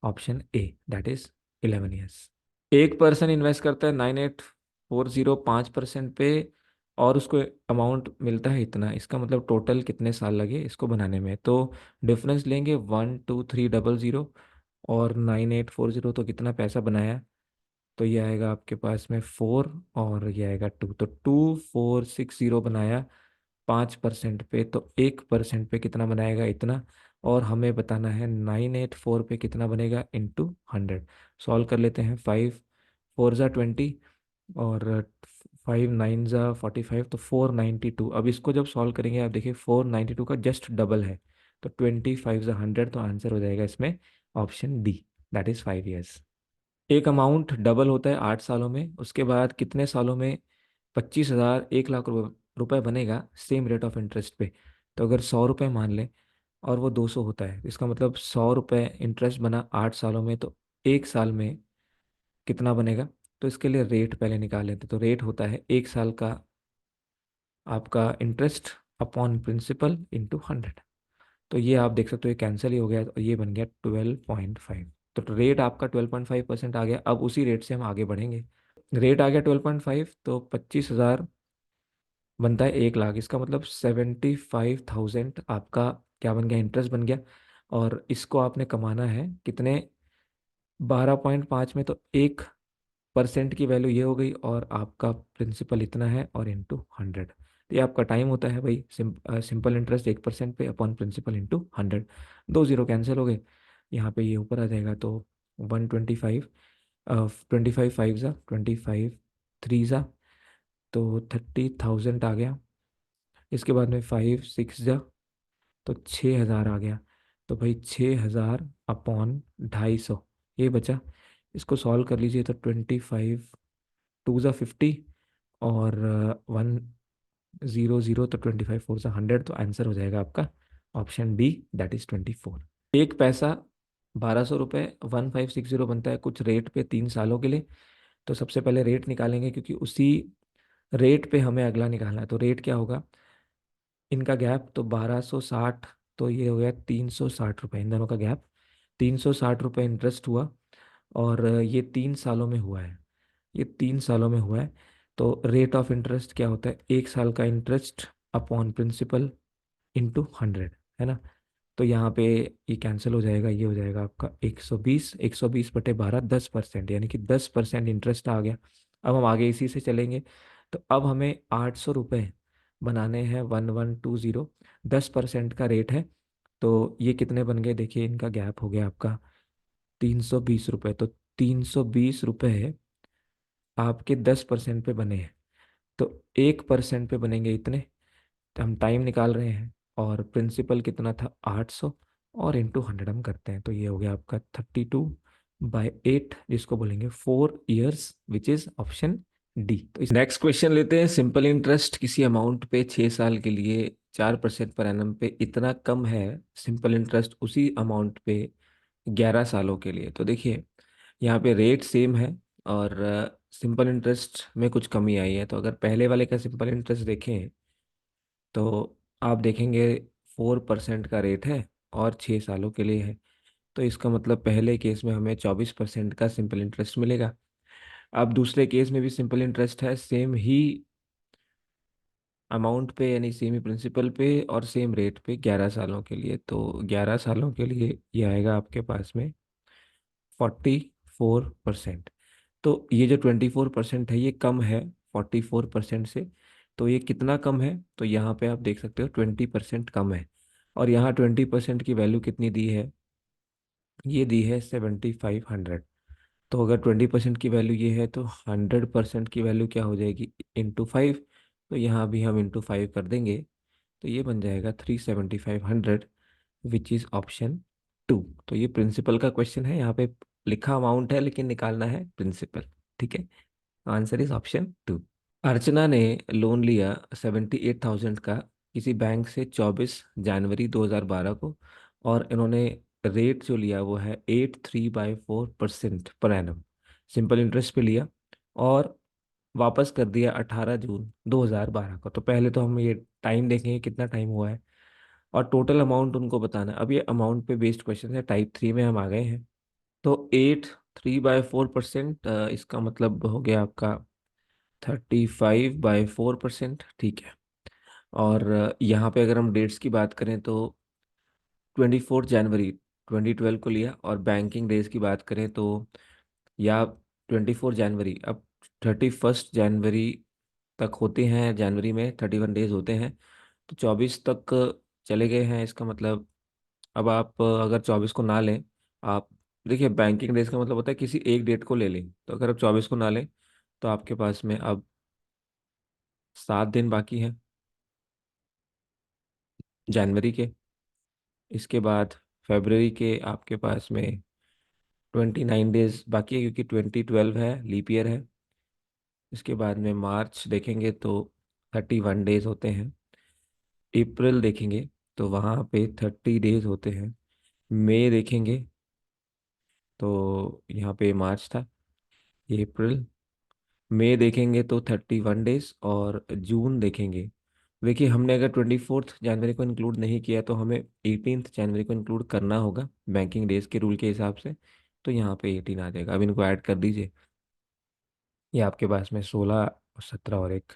option A, that is 11 years. एक पर्सन इन्वेस्ट करता है 9840 5% पे, और उसको अमाउंट मिलता है इतना, इसका मतलब टोटल कितने साल लगे इसको बनाने में? तो डिफरेंस लेंगे 12300, और 9840 तो कितना पैसा बनाया? तो ये आएगा आपके पास में 4, और ये आएगा 2, तो 2460 बनाया 5% पे। तो 1% पे कितना बनाएगा? इतना। और हमें बताना है 984 पे कितना बनेगा इंटू 100। सॉल्व कर लेते हैं, 5 4 ज़ा 20, और 5 9 ज़ा 45, तो 492। अब इसको जब सॉल्व करेंगे आप देखिए 492 का जस्ट डबल है, तो 25 ज़ा 100, तो आंसर हो जाएगा इसमें option D, that is 5 years. एक अमाउंट डबल होता है 8 सालों में, उसके बाद कितने सालों में 25,000 1 लाख रुपए बनेगा सेम रेट ऑफ इंटरेस्ट पे? तो अगर 100 रुपये मान लें और वो 200 होता है, इसका मतलब 100 रुपये इंटरेस्ट बना 8 सालों में, तो 1 साल में कितना बनेगा? तो इसके लिए रेट पहले निकाल लेते हैं। तो रेट होता है 1 साल का आपका इंटरेस्ट अपॉन प्रिंसिपल इंटू 100। तो ये आप देख सकते हो ये कैंसिल ही हो गया, और ये बन गया 12.5। तो रेट आपका 12.5% आ गया। अब उसी रेट से हम आगे बढ़ेंगे। रेट आ गया 12.5, तो 25,000 बनता है 1 लाख, इसका मतलब 75,000 आपका क्या बन गया? इंटरेस्ट बन गया। और इसको आपने कमाना है कितने? 12.5 में, तो 1% की वैल्यू ये हो गई, और आपका प्रिंसिपल इतना है और इंटू 100। तो ये आपका टाइम होता है भाई, सिंपल इंटरेस्ट 1% पे upon principal into 100। 2 zero cancel हो गए, यहाँ पे ये ऊपर आ जाएगा, तो 125, 25 5 ज़ा 25 3 ज़ा, तो 30,000 आ गया। इसके बाद में 5 6 ज़ा, तो 6,000 आ गया। तो भाई 6,000 अपॉन 250 ये बचा। इसको सॉल्व कर लीजिए, तो 25 2 ज़ा 50, और 100, तो 25 4 ज़ा 100, तो आंसर हो जाएगा आपका ऑप्शन डी, दैट इज 24। एक पैसा 1200 रुपये 1560 बनता है कुछ रेट पे 3 सालों के लिए। तो सबसे पहले रेट निकालेंगे, क्योंकि उसी रेट पे हमें अगला निकालना है। तो रेट क्या होगा? इनका गैप तो 1260, तो ये हो गया 360 रुपये, इन दोनों का गैप 360 रुपये इंटरेस्ट हुआ। और ये 3 सालों में हुआ है, ये 3 सालों में हुआ है। तो रेट ऑफ इंटरेस्ट क्या होता है, 1 साल का इंटरेस्ट अपॉन प्रिंसिपल इंटू 100, है ना। तो यहाँ पे ये कैंसिल हो जाएगा, ये हो जाएगा आपका 120, 120/12, 10%, यानी कि 10% इंटरेस्ट आ गया। अब हम आगे इसी से चलेंगे। तो अब हमें 800 रुपये बनाने हैं, 1120, 10% का रेट है। तो ये कितने बन गए, देखिए इनका गैप हो गया आपका 320 रुपये। तो 320 रुपये आपके 10% पे बने हैं। तो 1% पे बनेंगे इतने। तो हम टाइम निकाल रहे हैं, और प्रिंसिपल कितना था 800, और इंटू 100 हम करते हैं, तो ये हो गया आपका 32/8, जिसको बोलेंगे 4 years, which is option D. तो इस नेक्स्ट क्वेश्चन लेते हैं। सिंपल इंटरेस्ट किसी अमाउंट पे 6 साल के लिए 4% पर एनम पे इतना कम है, सिंपल इंटरेस्ट उसी अमाउंट पे 11 सालों के लिए। तो देखिए यहाँ पे रेट सेम है, और सिंपल इंटरेस्ट में कुछ कमी आई है। तो अगर पहले वाले का सिंपल इंटरेस्ट देखें, तो आप देखेंगे 4% का रेट है और 6 सालों के लिए है। तो इसका मतलब पहले केस में हमें 24% का सिंपल इंटरेस्ट मिलेगा। अब दूसरे केस में भी सिंपल इंटरेस्ट है, सेम ही अमाउंट पे, यानी सेम ही प्रिंसिपल पे और सेम रेट पे 11 सालों के लिए। तो 11 सालों के लिए ये आएगा आपके पास में 44%। तो ये जो 24% है ये कम है 44% से। तो ये कितना कम है, तो यहाँ पे आप देख सकते हो 20% कम है। और यहाँ 20% की वैल्यू कितनी दी है, ये दी है 7500। तो अगर 20% की वैल्यू ये है, तो 100% की वैल्यू क्या हो जाएगी, इंटू 5। तो यहाँ भी हम इंटू 5 कर देंगे, तो ये बन जाएगा 37500, विच इज ऑप्शन 2। तो ये प्रिंसिपल का क्वेश्चन है, यहाँ पे लिखा अमाउंट है लेकिन निकालना है प्रिंसिपल। ठीक है, आंसर इज ऑप्शन 2। अर्चना ने लोन लिया 78,000 का किसी बैंक से 24 जनवरी 2012 को, और इन्होंने रेट जो लिया वो है 83/4% पर एनम, सिंपल इंटरेस्ट पे लिया, और वापस कर दिया 18 जून 2012 को। तो पहले तो हम ये टाइम देखेंगे कितना टाइम हुआ है, और टोटल अमाउंट उनको बताना है। अब ये अमाउंट पे बेस्ड क्वेश्चन है, टाइप 3 में हम आ गए हैं। तो 83/4%, इसका मतलब हो गया आपका 35/4%। ठीक है। और यहाँ पे अगर हम डेट्स की बात करें, तो 24 जनवरी 2012 को लिया, और बैंकिंग डेज की बात करें तो, या 24 जनवरी, अब 31 जनवरी तक होते हैं, जनवरी में 31 डेज होते हैं। तो 24 तक चले गए हैं, इसका मतलब अब आप अगर 24 को ना लें, आप देखिए बैंकिंग डेज का मतलब होता है किसी एक डेट को ले लें। तो अगर आप 24 को ना लें, तो आपके पास में अब 7 दिन बाकी हैं जनवरी के। इसके बाद फरवरी के आपके पास में 29 डेज बाकी है, क्योंकि 2012 है, लीप ईयर है। इसके बाद में मार्च देखेंगे तो 31 डेज होते हैं। अप्रैल देखेंगे तो वहाँ पे 30 डेज होते हैं। मई देखेंगे तो यहाँ पे मार्च था, अप्रैल, मई देखेंगे तो 31 डेज, और जून देखेंगे। देखिए हमने अगर 24 जनवरी को इंक्लूड नहीं किया, तो हमें 18 जनवरी को इंक्लूड करना होगा बैंकिंग डेज के रूल के हिसाब से। तो यहाँ पे 18 आ जाएगा। अब इनको ऐड कर दीजिए, ये आपके पास में 16 और 17 और एक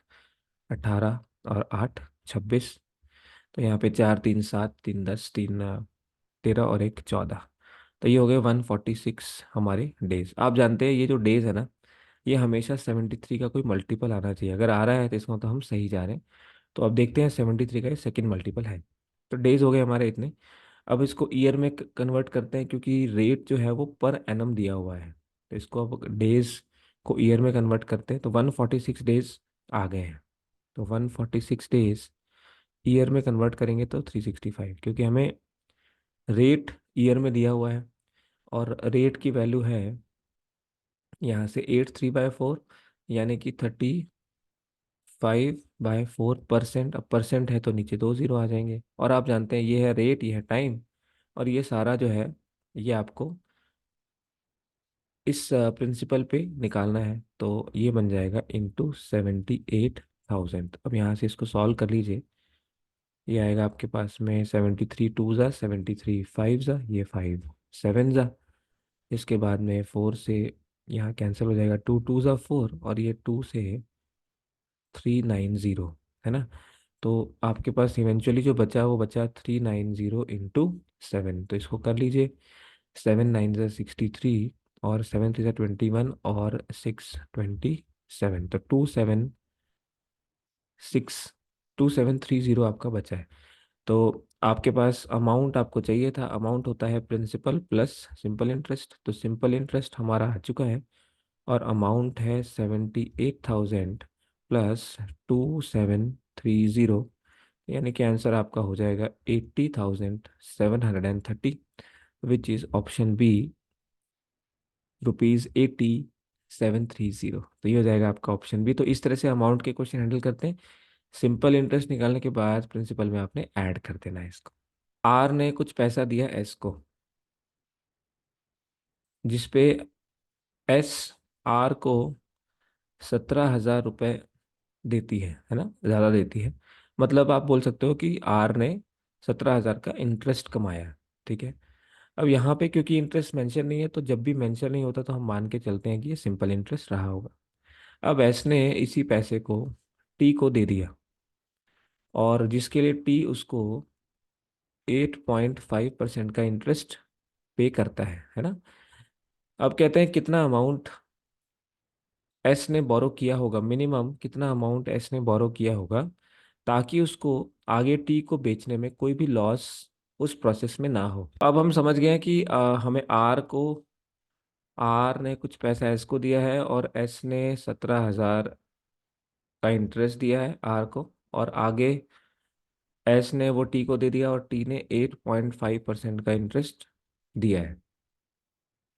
18 और 8 26। तो यहाँ पे 4 3 7 3 10 3 13 और एक 14। तो ये हो गए 146 हमारे डेज। आप जानते हैं ये जो डेज है ना, ये हमेशा 73 का कोई मल्टीपल आना चाहिए। अगर आ रहा है तो इसका मतलब हम सही जा रहे हैं। तो अब देखते हैं 73 का ये सेकेंड मल्टीपल है। तो डेज हो गए हमारे इतने। अब इसको ईयर में कन्वर्ट करते हैं, क्योंकि रेट जो है वो पर एनम दिया हुआ है। तो इसको अब डेज को ईयर में कन्वर्ट करते हैं, तो 146 डेज आ गए हैं। तो 146 डेज ईयर में कन्वर्ट करेंगे तो 365, क्योंकि हमें रेट ईयर में दिया हुआ है, और रेट की वैल्यू है यहाँ से 83/4, यानी कि 35/4%। अब परसेंट है तो नीचे 2 जीरो आ जाएंगे। और आप जानते हैं ये है रेट, ये है टाइम, और ये सारा जो है ये आपको इस प्रिंसिपल पे निकालना है। तो ये बन जाएगा इंटू 78,000। अब यहाँ से इसको सॉल्व कर लीजिए, ये आएगा आपके पास में 73 2 ज़ा, 73 5 ज़ा, ये 5 7 ज़ा, इसके बाद में 4 से यहाँ कैंसिल हो जाएगा, 2 2 ज़ा 4, और ये 2 से 390, है ना। तो आपके पास इवेंचुअली जो बचा वो बचा 390 × 7, तो इसको कर लीजिए। 7 9 ज़ा 63, और 7 3 ज़ा 21, और 6 27, तो 2730 आपका बचा है। तो आपके पास अमाउंट आपको चाहिए था, अमाउंट होता है प्रिंसिपल प्लस सिंपल इंटरेस्ट, तो सिंपल इंटरेस्ट हमारा आ चुका है, और अमाउंट है 78,000 प्लस 2730, यानी कि आंसर आपका हो जाएगा 80,730, विच इज ऑप्शन बी, ₹8730। तो ये हो जाएगा आपका ऑप्शन बी। तो इस तरह से अमाउंट के क्वेश्चन हैंडल करते हैं। सिंपल इंटरेस्ट निकालने के बाद प्रिंसिपल में आपने ऐड कर देना है इसको। आर ने कुछ पैसा दिया एस को, जिसपे एस आर को 17,000 रुपये देती है ना, ज़्यादा देती है। मतलब आप बोल सकते हो कि आर ने 17,000 का इंटरेस्ट कमाया है, ठीक है। अब यहाँ पे क्योंकि इंटरेस्ट मेंशन नहीं है, तो जब भी मेंशन नहीं होता तो हम मान के चलते हैं कि ये सिंपल इंटरेस्ट रहा होगा। अब एस ने इसी पैसे को टी को दे दिया, और जिसके लिए टी उसको 8.5% का इंटरेस्ट पे करता है ना। अब कहते हैं कितना अमाउंट एस ने बोरो किया होगा, मिनिमम कितना अमाउंट एस ने बोरो किया होगा, ताकि उसको आगे टी को बेचने में कोई भी लॉस उस प्रोसेस में ना हो। अब हम समझ गए हैं कि हमें आर ने कुछ पैसा एस को दिया है, और एस ने 17,000 का इंटरेस्ट दिया है आर को, और आगे एस ने वो टी को दे दिया, और टी ने 8.5% का इंटरेस्ट दिया है।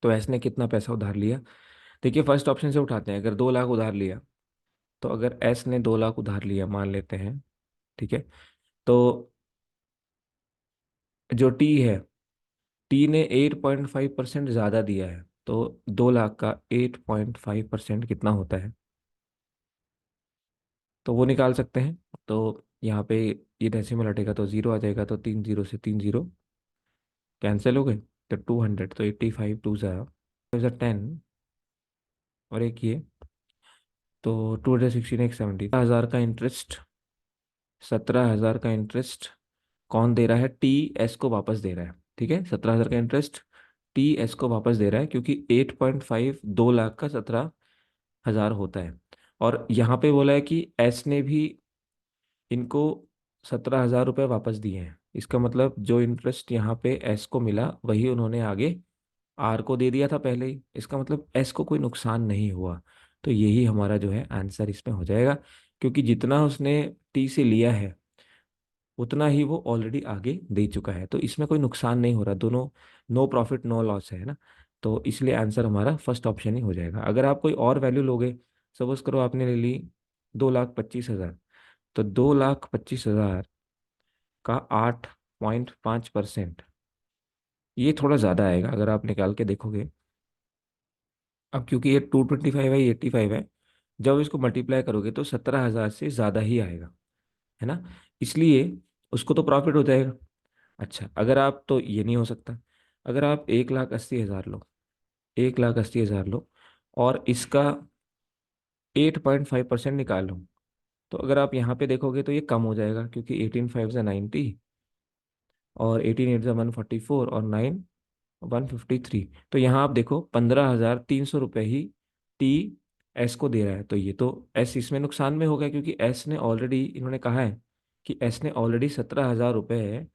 तो एस ने कितना पैसा उधार लिया, देखिए फर्स्ट ऑप्शन से उठाते हैं। अगर 2 लाख उधार लिया, तो अगर एस ने 2 लाख उधार लिया मान लेते हैं, ठीक है, तो जो टी है, टी ने 8.5% ज़्यादा दिया है, तो 2 लाख का 8.5% कितना होता है, तो वो निकाल सकते हैं। तो यहाँ पे ये डेसिमल हटेगा तो जीरो आ जाएगा, तो 3 0 से 3 0 कैंसिल हो गए, तो 200, तो 85 2 ज़ा 10, और एक ये, तो 216 एक 70, 17,000 का इंटरेस्ट, 17,000 का इंटरेस्ट कौन दे रहा है, टी एस को वापस दे रहा है, ठीक है। 17,000 का इंटरेस्ट टी एस को वापस दे रहा है, क्योंकि 8.5 2 लाख का 17,000 होता है। और यहाँ पे बोला है कि एस ने भी इनको 17,000 रुपये वापस दिए हैं। इसका मतलब जो इंटरेस्ट यहाँ पे एस को मिला वही उन्होंने आगे आर को दे दिया था पहले ही। इसका मतलब एस को कोई नुकसान नहीं हुआ। तो यही हमारा जो है आंसर इसमें हो जाएगा, क्योंकि जितना उसने टी से लिया है उतना ही वो ऑलरेडी आगे दे चुका है, तो इसमें कोई नुकसान नहीं हो रहा। दोनों नो प्रॉफिट नो लॉस है ना। तो इसलिए आंसर हमारा फर्स्ट ऑप्शन ही हो जाएगा। अगर आप कोई और वैल्यू लोगे, सपोज करो आपने ले ली 2,25,000, तो 2,25,000 का 8.5%, ये थोड़ा ज़्यादा आएगा अगर आप निकाल के देखोगे। अब क्योंकि ये 225 है, 85 है, जब इसको मल्टीप्लाई करोगे तो 17,000 से ज़्यादा ही आएगा, है ना। इसलिए उसको तो प्रॉफिट हो जाएगा। अच्छा, अगर आप, तो ये नहीं हो सकता। अगर आप 1,80,000 लो, 1,80,000 लो, और इसका 8.5% निकाल लो, तो अगर आप यहाँ पे देखोगे तो ये कम हो जाएगा, क्योंकि 18 5 ज़ा 90, और 18 8 ज़ा 144, और 153। तो यहाँ आप देखो 15,300 रुपये ही टी एस को दे रहा है, तो ये तो एस इसमें नुकसान में हो गया, क्योंकि एस ने ऑलरेडी, इन्होंने कहा है कि एस ने ऑलरेडी 17,000 रुपये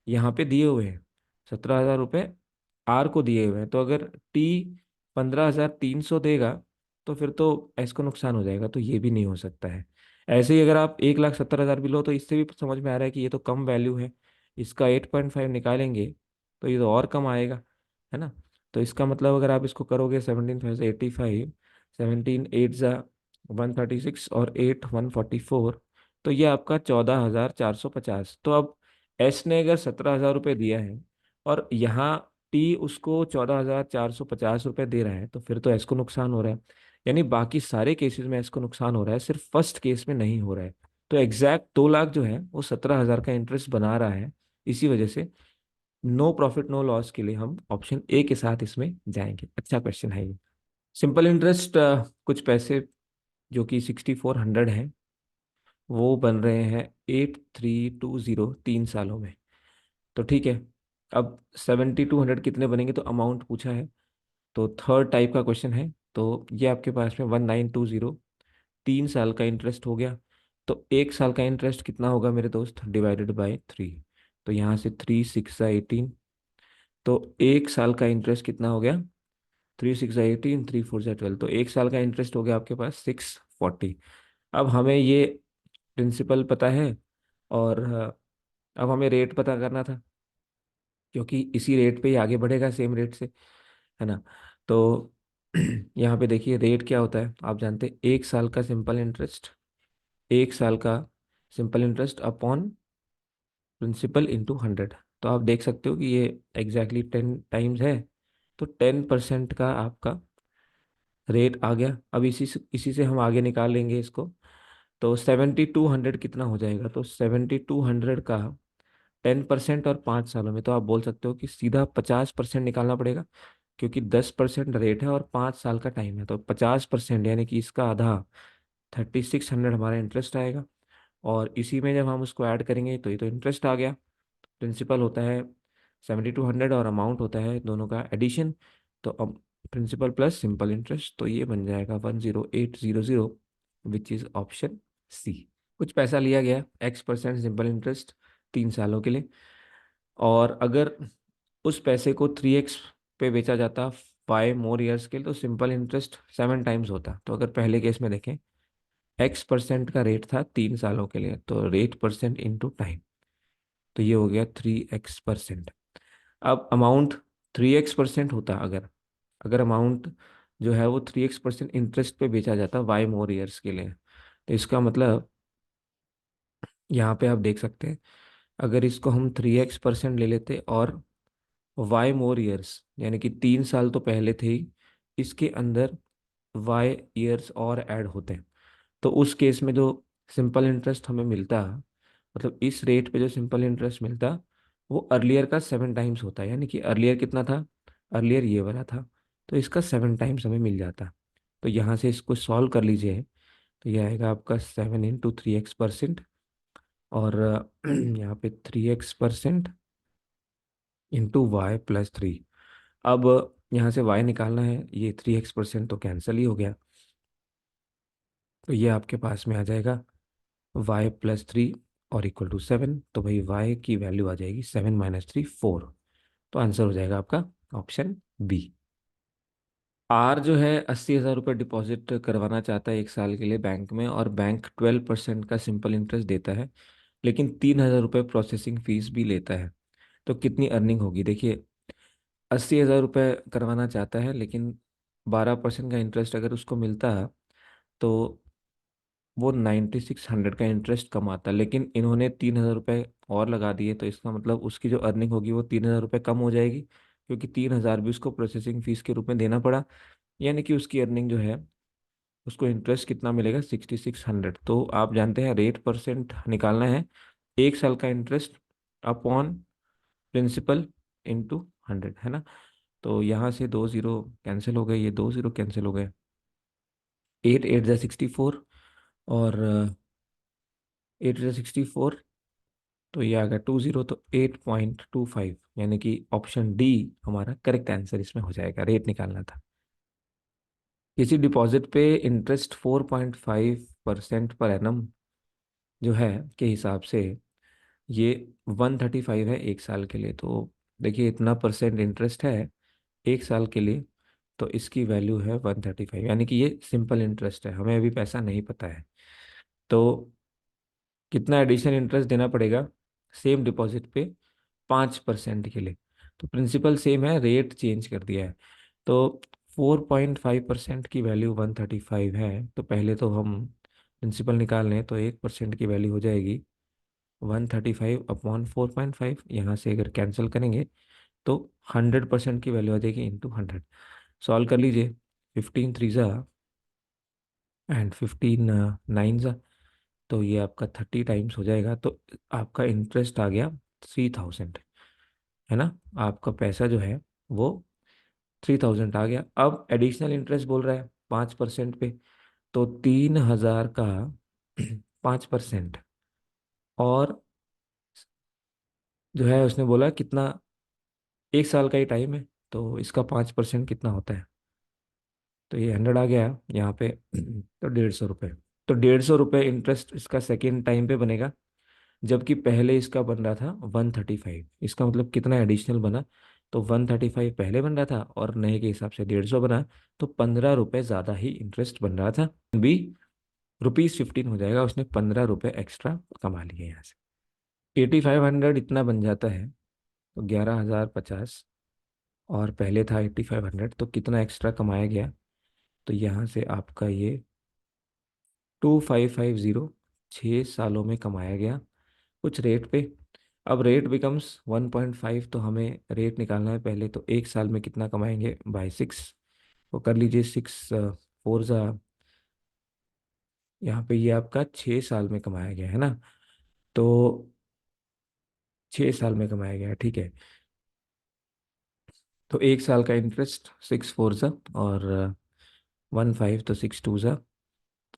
यहाँ पे दिए हुए हैं, 17,000 रुपये आर को दिए हुए हैं। तो अगर टी 15,300 देगा, तो फिर तो एस को नुकसान हो जाएगा, तो ये भी नहीं हो सकता है। ऐसे ही अगर आप 1,70,000 भी लो, तो इससे भी समझ में आ रहा है कि ये तो कम वैल्यू है। इसका 8.5 निकालेंगे तो ये तो और कम आएगा, है ना। तो इसका मतलब अगर आप इसको करोगे, 17 5 ज़ा 85, 17 8 ज़ा 136, और 8 144, तो ये आपका 14,450। तो अब एस ने अगर 17,000 रुपये दिया है, और यहाँ टी उसको 14,450 रुपये दे रहा है, तो फिर तो एस को नुकसान हो रहा है। यानी बाकी सारे केसेस में एस को नुकसान हो रहा है, सिर्फ फर्स्ट केस में नहीं हो रहा है। तो एग्जैक्ट 2 लाख जो है वो 17,000 का इंटरेस्ट बना रहा है, इसी वजह से नो प्रॉफिट नो लॉस के लिए हम ऑप्शन ए के साथ इसमें जाएंगे। अच्छा क्वेश्चन है ये। सिंपल इंटरेस्ट कुछ पैसे जो कि 6400 हैं वो बन रहे हैं 8320 3 सालों में। तो ठीक है, अब 7200 कितने बनेंगे, तो अमाउंट पूछा है, तो थर्ड टाइप का क्वेश्चन है। तो ये आपके पास में 1920 3 साल का इंटरेस्ट हो गया। तो 1 साल का इंटरेस्ट कितना होगा मेरे दोस्त, डिवाइडेड बाय 3। तो यहाँ से 3 6 18, तो 1 साल का इंटरेस्ट कितना हो गया, 3 6 18, 3 4 12, तो 1 साल का इंटरेस्ट हो गया आपके पास 640। अब हमें ये प्रिंसिपल पता है, और अब हमें रेट पता करना था, क्योंकि इसी रेट पे ही आगे बढ़ेगा, सेम रेट से, है ना। तो यहाँ पे देखिए रेट क्या होता है, आप जानते हैं 1 साल का सिंपल इंटरेस्ट, 1 साल का simple interest upon principal into 100। तो आप देख सकते हो कि ये एग्जैक्टली 10 टाइम्स है। तो 10% का आपका रेट आ गया। अब इसी से हम आगे निकाल लेंगे इसको। तो 7200 कितना हो जाएगा, तो 7200 का 10% और 5 सालों में, तो आप बोल सकते हो कि सीधा 50% निकालना पड़ेगा, क्योंकि 10% रेट है और 5 साल का टाइम है। तो 50% यानी कि इसका आधा 3600 हमारा इंटरेस्ट आएगा। और इसी में जब हम उसको ऐड करेंगे तो ये तो इंटरेस्ट आ गया। प्रिंसिपल होता है 7200 और अमाउंट होता है दोनों का एडिशन। तो अब प्रिंसिपल प्लस सिंपल इंटरेस्ट, तो ये बन जाएगा 10800, विच इज ऑप्शन सी। कुछ पैसा लिया गया X% सिंपल इंटरेस्ट 3 सालों के लिए, और अगर उस पैसे को 3x पे बेचा जाता 5 more years के लिए, तो सिंपल इंटरेस्ट 7 टाइम्स होता। तो अगर पहले केस में देखें, X% का रेट था 3 सालों के लिए, तो रेट परसेंट इंटू टाइम, तो ये हो गया 3x%। अब अमाउंट 3x% होता, अगर अगर अमाउंट जो है वो 3x% इंटरेस्ट पे बेचा जाता 5 more years के लिए, तो इसका मतलब यहाँ पे आप देख सकते हैं, अगर इसको हम 3x% ले लेते और 5 more years, यानी कि 3 साल तो पहले थे ही, इसके अंदर y years और ऐड होते हैं, तो उस केस में जो सिंपल इंटरेस्ट हमें मिलता, मतलब इस रेट पे जो सिंपल इंटरेस्ट मिलता, वो अर्लियर का 7 टाइम्स होता है। यानी कि अर्लियर कितना था, अर्लियर ये वाला था, तो इसका 7 टाइम्स हमें मिल जाता। तो यहाँ से इसको सॉल्व कर लीजिए, तो ये आएगा आपका 7 × 3x%, और यहाँ पे 3x% इंटू y+3। अब यहाँ से y निकालना है, ये 3x% तो कैंसिल ही हो गया, तो ये आपके पास में आ जाएगा y+3 और इक्वल टू 7। तो भाई y की वैल्यू आ जाएगी 7 - 3 4। तो आंसर हो जाएगा आपका ऑप्शन बी। आर जो है 80,000 रुपये डिपॉजिट करवाना चाहता है 1 साल के लिए बैंक में, और बैंक 12% का सिंपल इंटरेस्ट देता है, लेकिन 3,000 रुपये प्रोसेसिंग फीस भी लेता है। तो कितनी अर्निंग होगी, देखिए 80,000 रुपये करवाना चाहता है, लेकिन 12% का इंटरेस्ट अगर उसको मिलता है, तो वो 9600 का इंटरेस्ट कमाता, लेकिन इन्होंने 3,000 रुपये और लगा दिए, तो इसका मतलब उसकी जो अर्निंग होगी वो 3,000 रुपये कम हो जाएगी, क्योंकि 3,000 भी उसको प्रोसेसिंग फीस के रूप में देना पड़ा। यानी कि उसकी अर्निंग जो है, उसको इंटरेस्ट कितना मिलेगा, 6600। तो आप जानते हैं रेट परसेंट निकालना है, 1 साल का इंटरेस्ट अपॉन प्रिंसिपल इंटू 100, है ना। तो यहाँ से 2 0 कैंसिल हो गए, ये 2 0 कैंसिल हो गए, 8 8 × 64, और 8 × 64, तो ये आ गया 20, तो 8.25, यानी कि ऑप्शन डी हमारा करेक्ट आंसर इसमें हो जाएगा, रेट निकालना था। किसी डिपॉजिट पे इंटरेस्ट 4.5% पर एनम जो है के हिसाब से, ये 135 है 1 साल के लिए। तो देखिए इतना परसेंट इंटरेस्ट है 1 साल के लिए, तो इसकी वैल्यू है 135, यानी कि ये सिंपल इंटरेस्ट है, हमें अभी पैसा नहीं पता है। तो कितना एडिशनल इंटरेस्ट देना पड़ेगा सेम डिपॉजिट पे 5% के लिए, तो प्रिंसिपल सेम है, रेट चेंज कर दिया है। तो 4.5% की वैल्यू 135 है, तो पहले तो हम प्रिंसिपल निकाल लें, तो 1% की वैल्यू हो जाएगी 135/4.5। यहाँ से अगर कैंसिल करेंगे तो 100% की वैल्यू आ जाएगी इंटू 100। सॉल्व कर लीजिए, 15 3 एंड 15 9, तो ये आपका 30 टाइम्स हो जाएगा। तो आपका इंटरेस्ट आ गया 3000। है ना। आपका पैसा जो है वो 3000 आ गया। अब एडिशनल इंटरेस्ट बोल रहा है 5% पे, तो 3000 का 5%, और जो है उसने बोला कितना, 1 साल का ही टाइम है, तो इसका 5% कितना होता है। तो ये 100 आ गया यहाँ पे। तो 150 रुपये। तो 150 रुपये इंटरेस्ट इसका सेकेंड टाइम पे बनेगा, जबकि पहले इसका बन रहा था 135। इसका मतलब कितना एडिशनल बना, तो 135 पहले बन रहा था और नए के हिसाब से 150 बना, तो 15 रुपये ज़्यादा ही इंटरेस्ट बन रहा था। भी ₹15 हो जाएगा, उसने 15 रुपये एक्स्ट्रा कमा लिए यहाँ से। 8500 इतना बन जाता है, तो 11050, और पहले था 8500, तो कितना एक्स्ट्रा कमाया गया, तो यहाँ से आपका ये 2550 6 सालों में कमाया गया कुछ रेट पे। अब रेट बिकम्स 1.5, तो हमें रेट निकालना है पहले, तो 1 साल में कितना कमाएंगे बाय 6, वो कर लीजिए। 6 4 यहाँ पे ये आपका 6 साल में कमाया गया है ना, तो 6 साल में कमाया गया है, ठीक है। तो 1 साल का इंटरेस्ट 6 4 और 1 5, तो 6 2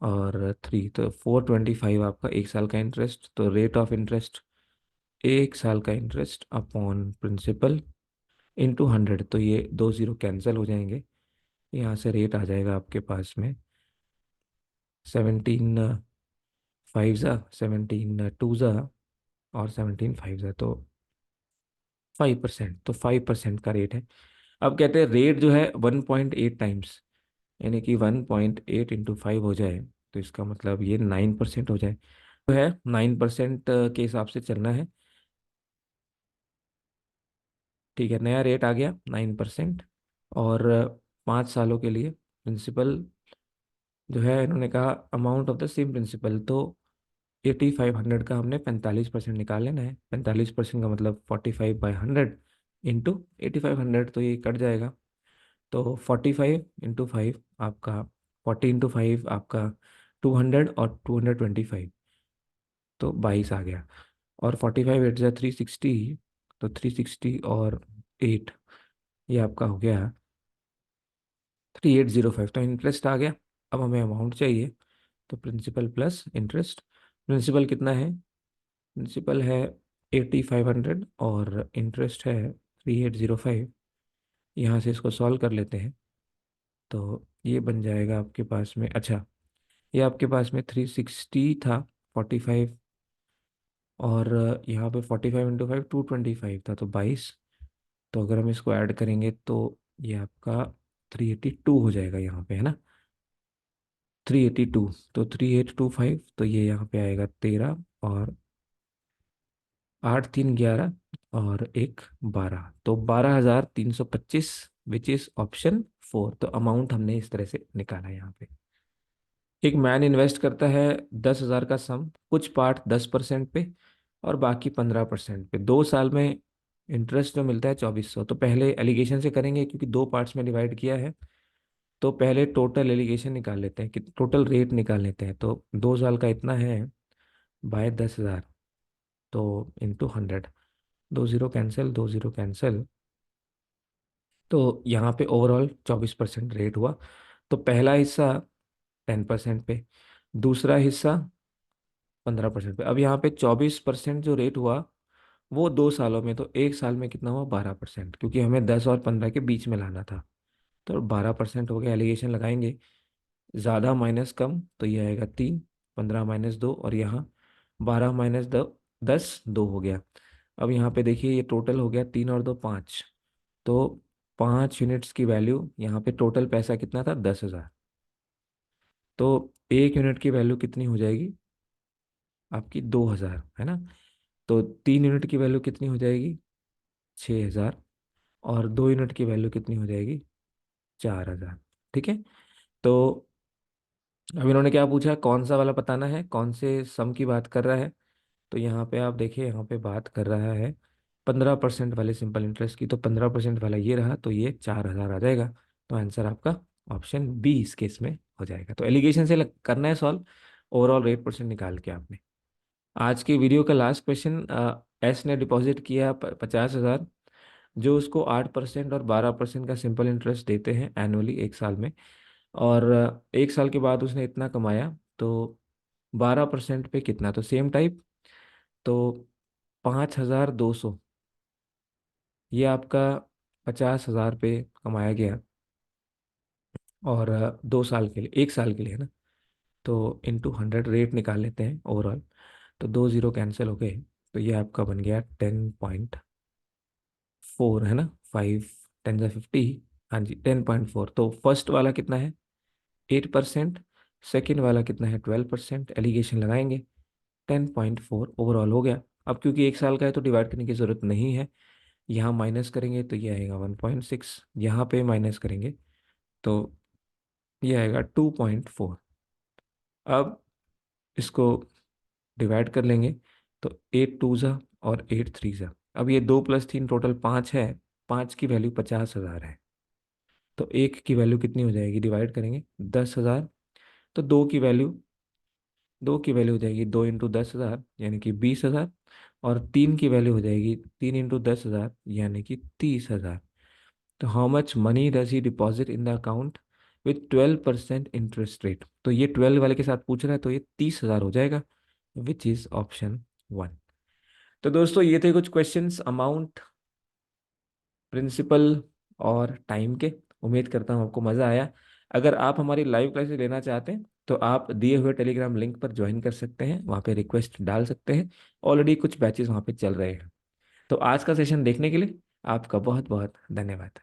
और 3, तो 425 आपका 1 साल का इंटरेस्ट। तो रेट ऑफ इंटरेस्ट 1 साल का इंटरेस्ट अपॉन प्रिंसिपल इंटू 100, तो ये 2 जीरो कैंसिल हो जाएंगे। यहाँ से रेट आ जाएगा आपके पास में 17 5 17 2 और 17 5, तो 5%, तो 5% का रेट है। अब कहते हैं रेट जो है 1.8 टाइम्स, यानी कि 1.8 इंटू 5 हो जाए, तो इसका मतलब ये 9% हो जाए। तो है 9% के हिसाब से चलना है, ठीक है। नया रेट आ गया 9%, और 5 सालों के लिए प्रिंसिपल जो है, इन्होंने कहा amount of the same principal, तो 8500 का हमने 45% निकाल लेना है। 45% का मतलब 45/100 इंटू 8500, तो ये कट जाएगा। तो 45 इंटू 5 आपका, 40 इंटू 5 आपका 200, और 225, तो 22 आ गया। और 45 8 360, तो 360 और 8, ये आपका हो गया 3805। तो इंटरेस्ट आ गया। अब हमें अमाउंट चाहिए, तो प्रिंसिपल प्लस इंटरेस्ट। प्रिंसिपल कितना है, प्रिंसिपल है 8500 और इंटरेस्ट है 3805। यहाँ से इसको सॉल्व कर लेते हैं, तो ये बन जाएगा आपके पास में, अच्छा, ये आपके पास में 360 था, 45, और यहाँ पे 45 इंटू 5 225 था, तो 22। तो अगर हम इसको ऐड करेंगे तो ये आपका 382 हो जाएगा यहाँ पे, है ना। 382, तो 3825, तो ये यहाँ पे आएगा 13, और 8 3 11, और 1 12, तो 12325, विच इज ऑप्शन 4। तो अमाउंट हमने इस तरह से निकाला यहाँ पे। एक मैन इन्वेस्ट करता है 10,000 का सम, कुछ पार्ट 10% पे और बाकी 15% पे। 2 साल में इंटरेस्ट जो मिलता है 2400। तो पहले एलिगेशन से करेंगे, क्योंकि दो पार्ट्स में डिवाइड किया है। तो पहले टोटल एलिगेशन निकाल लेते हैं, कि टोटल रेट निकाल लेते हैं। तो 2 साल का इतना है बाय 10,000, तो into 100, 2 zero cancel, 2 zero cancel, तो यहाँ पे ओवरऑल 24% रेट हुआ। तो पहला हिस्सा 10% पे, दूसरा हिस्सा 15% पे। अब यहाँ पे 24% जो रेट हुआ वो 2 सालों में, तो 1 साल में कितना हुआ 12%, क्योंकि हमें 10 और 15 के बीच में लाना था। तो 12% हो गया। एलिगेशन लगाएंगे, ज़्यादा माइनस कम, तो ये आएगा 3, 15 - 2, और यहाँ 12 - 10 2 हो गया। अब यहाँ पे देखिए ये टोटल हो गया 3 और 2 5, तो 5 यूनिट्स की वैल्यू, यहाँ पे टोटल पैसा कितना था 10,000, तो 1 यूनिट की वैल्यू कितनी हो जाएगी आपकी 2,000, है ना। तो 3 यूनिट की वैल्यू कितनी हो जाएगी 6,000, और 2 यूनिट की वैल्यू कितनी हो जाएगी 4,000, ठीक है। तो अब इन्होंने क्या पूछा, कौन सा वाला बताना है, कौन से सम की बात कर रहा है। तो यहाँ पे आप देखिए, यहाँ पे बात कर रहा है 15% वाले सिंपल इंटरेस्ट की, तो 15% वाला ये रहा, तो ये 4,000 आ जाएगा। तो आंसर आपका ऑप्शन बी इस केस में हो जाएगा। तो एलिगेशन से करना है सॉल्व, ओवरऑल रेट परसेंट निकाल के आपने। आज की वीडियो का लास्ट क्वेश्चन, एस ने डिपॉजिट किया 50,000, जो उसको 8% और 12% का सिंपल इंटरेस्ट देते हैं एनुअली 1 साल में। और 1 साल के बाद उसने इतना कमाया, तो 12% पे कितना, तो सेम टाइप, तो 5,200, ये आपका 50,000 पे कमाया गया। और 2 साल के लिए, 1 साल के लिए है ना, तो इंटू 100 रेट निकाल लेते हैं ओवरऑल। तो 2 जीरो कैंसिल हो गए, तो ये आपका बन गया 10.4, है ना, 5 10 50। हाँ जी, 10.4। तो फर्स्ट वाला कितना है, 8%। सेकेंड वाला कितना है, 12%। एलिगेशन लगाएंगे, 10.4 ओवरऑल हो गया। अब क्योंकि 1 साल का है तो डिवाइड करने की ज़रूरत नहीं है। यहाँ माइनस करेंगे तो ये आएगा 1.6, यहाँ पे माइनस करेंगे तो ये आएगा 2.4। अब इसको डिवाइड कर लेंगे, तो 8 2 और 8 3। अब ये 2 + 3 टोटल 5 है, 5 की वैल्यू 50,000 है। तो एक की वैल्यू कितनी हो जाएगी, डिवाइड करेंगे 10,000। तो दो की वैल्यू हो जाएगी 2 × 10,000 यानी कि 20,000। और तीन की वैल्यू हो जाएगी 3 × 10,000 यानी कि 30,000। तो how much money does he deposit in the account with 12% interest rate. तो ये 12 वाले के साथ पूछ रहा है, तो ये 30,000 हो जाएगा, विच इज ऑप्शन 1। तो दोस्तों ये थे कुछ क्वेश्चंस अमाउंट, प्रिंसिपल और टाइम के। उम्मीद करता हूँ आपको मज़ा आया। अगर आप हमारी लाइव क्लासेस लेना चाहते हैं तो आप दिए हुए टेलीग्राम लिंक पर ज्वाइन कर सकते हैं, वहाँ पे रिक्वेस्ट डाल सकते हैं। ऑलरेडी कुछ बैचेस वहाँ पे चल रहे हैं। तो आज का सेशन देखने के लिए आपका बहुत बहुत धन्यवाद।